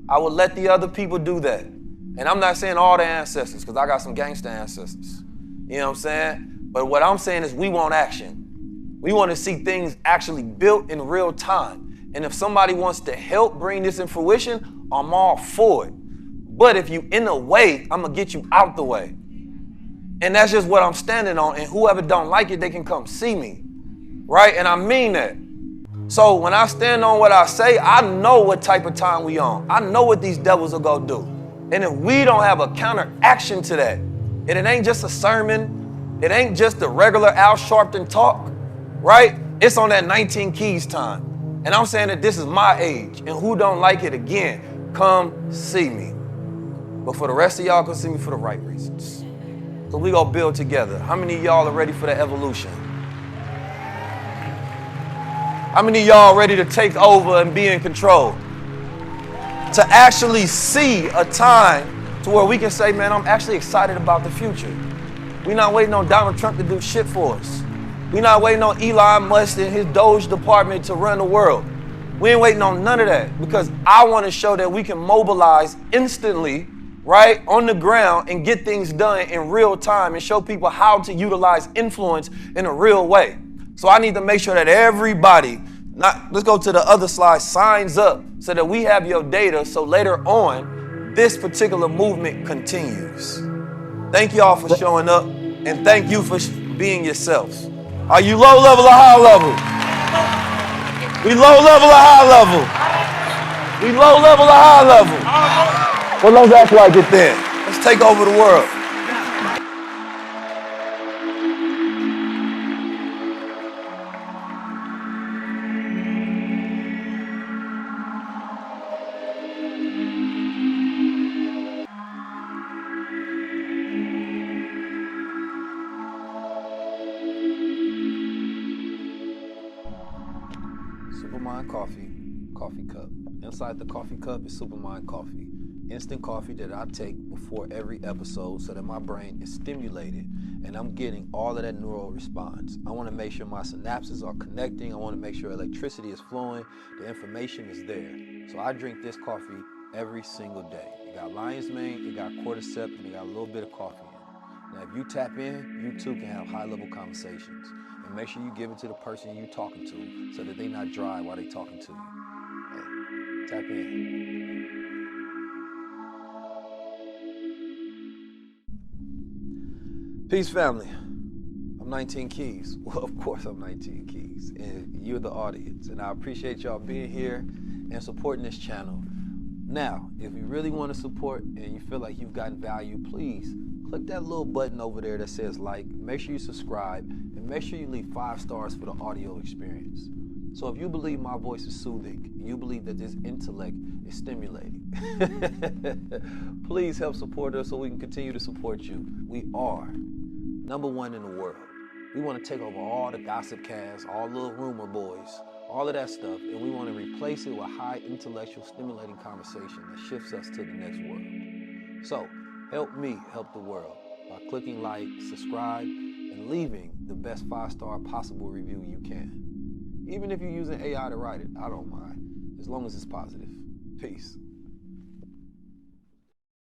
I would let the other people do that. And I'm not saying all the ancestors, because I got some gangster ancestors. You know what I'm saying? But what I'm saying is we want action. We want to see things actually built in real time. And if somebody wants to help bring this in fruition, I'm all for it. But if you in the way, I'm gonna get you out the way. And that's just what I'm standing on. And whoever don't like it, they can come see me, right? And I mean that. So when I stand on what I say, I know what type of time we on. I know what these devils are gonna do. And if we don't have a counteraction to that, and it ain't just a sermon, it ain't just the regular Al Sharpton talk, right? It's on that 19 keys time. And I'm saying that this is my age, and who don't like it, again, come see me. But for the rest of y'all, come see me for the right reasons. So we gonna build together. How many of y'all are ready for the evolution? How many of y'all ready to take over and be in control? To actually see a time to where we can say, man, I'm actually excited about the future. We're not waiting on Donald Trump to do shit for us. We're not waiting on Elon Musk and his Doge department to run the world. We ain't waiting on none of that, because I want to show that we can mobilize instantly, right, on the ground and get things done in real time and show people how to utilize influence in a real way. So I need to make sure that everybody, let's go to the other slide, signs up so that we have your data so later on this particular movement continues. Thank y'all for showing up, and thank you for being yourselves. Are you low level or high level? We low level or high level? We low level or high level? Well, let's act like it then. Let's take over the world. Supermind coffee cup. Inside the coffee cup is Supermind coffee. Instant coffee that I take before every episode so that my brain is stimulated and I'm getting all of that neural response. I want to make sure my synapses are connecting. I want to make sure electricity is flowing. The information is there. So I drink this coffee every single day. It got lion's mane, it got cordyceps, and it got a little bit of coffee in it. Now, if you tap in, you too can have high-level conversations. And make sure you give it to the person you're talking to so that they're not dry while they're talking to you. Hey, tap in. Peace, family. I'm 19 Keys. Well, of course I'm 19 Keys, and you're the audience. And I appreciate y'all being here and supporting this channel. Now, if you really want to support and you feel like you've gotten value, please click that little button over there that says like. Make sure you subscribe, and make sure you leave 5 stars for the audio experience. So if you believe my voice is soothing, and you believe that this intellect is stimulating, please help support us so we can continue to support you. We are #1 in the world. We want to take over all the gossip casts, all little rumor boys, all of that stuff, and we want to replace it with high intellectual stimulating conversation that shifts us to the next world. So help me help the world by clicking like, subscribe, and leaving the best 5-star possible review you can. Even if you're using AI to write it, I don't mind, as long as it's positive. Peace.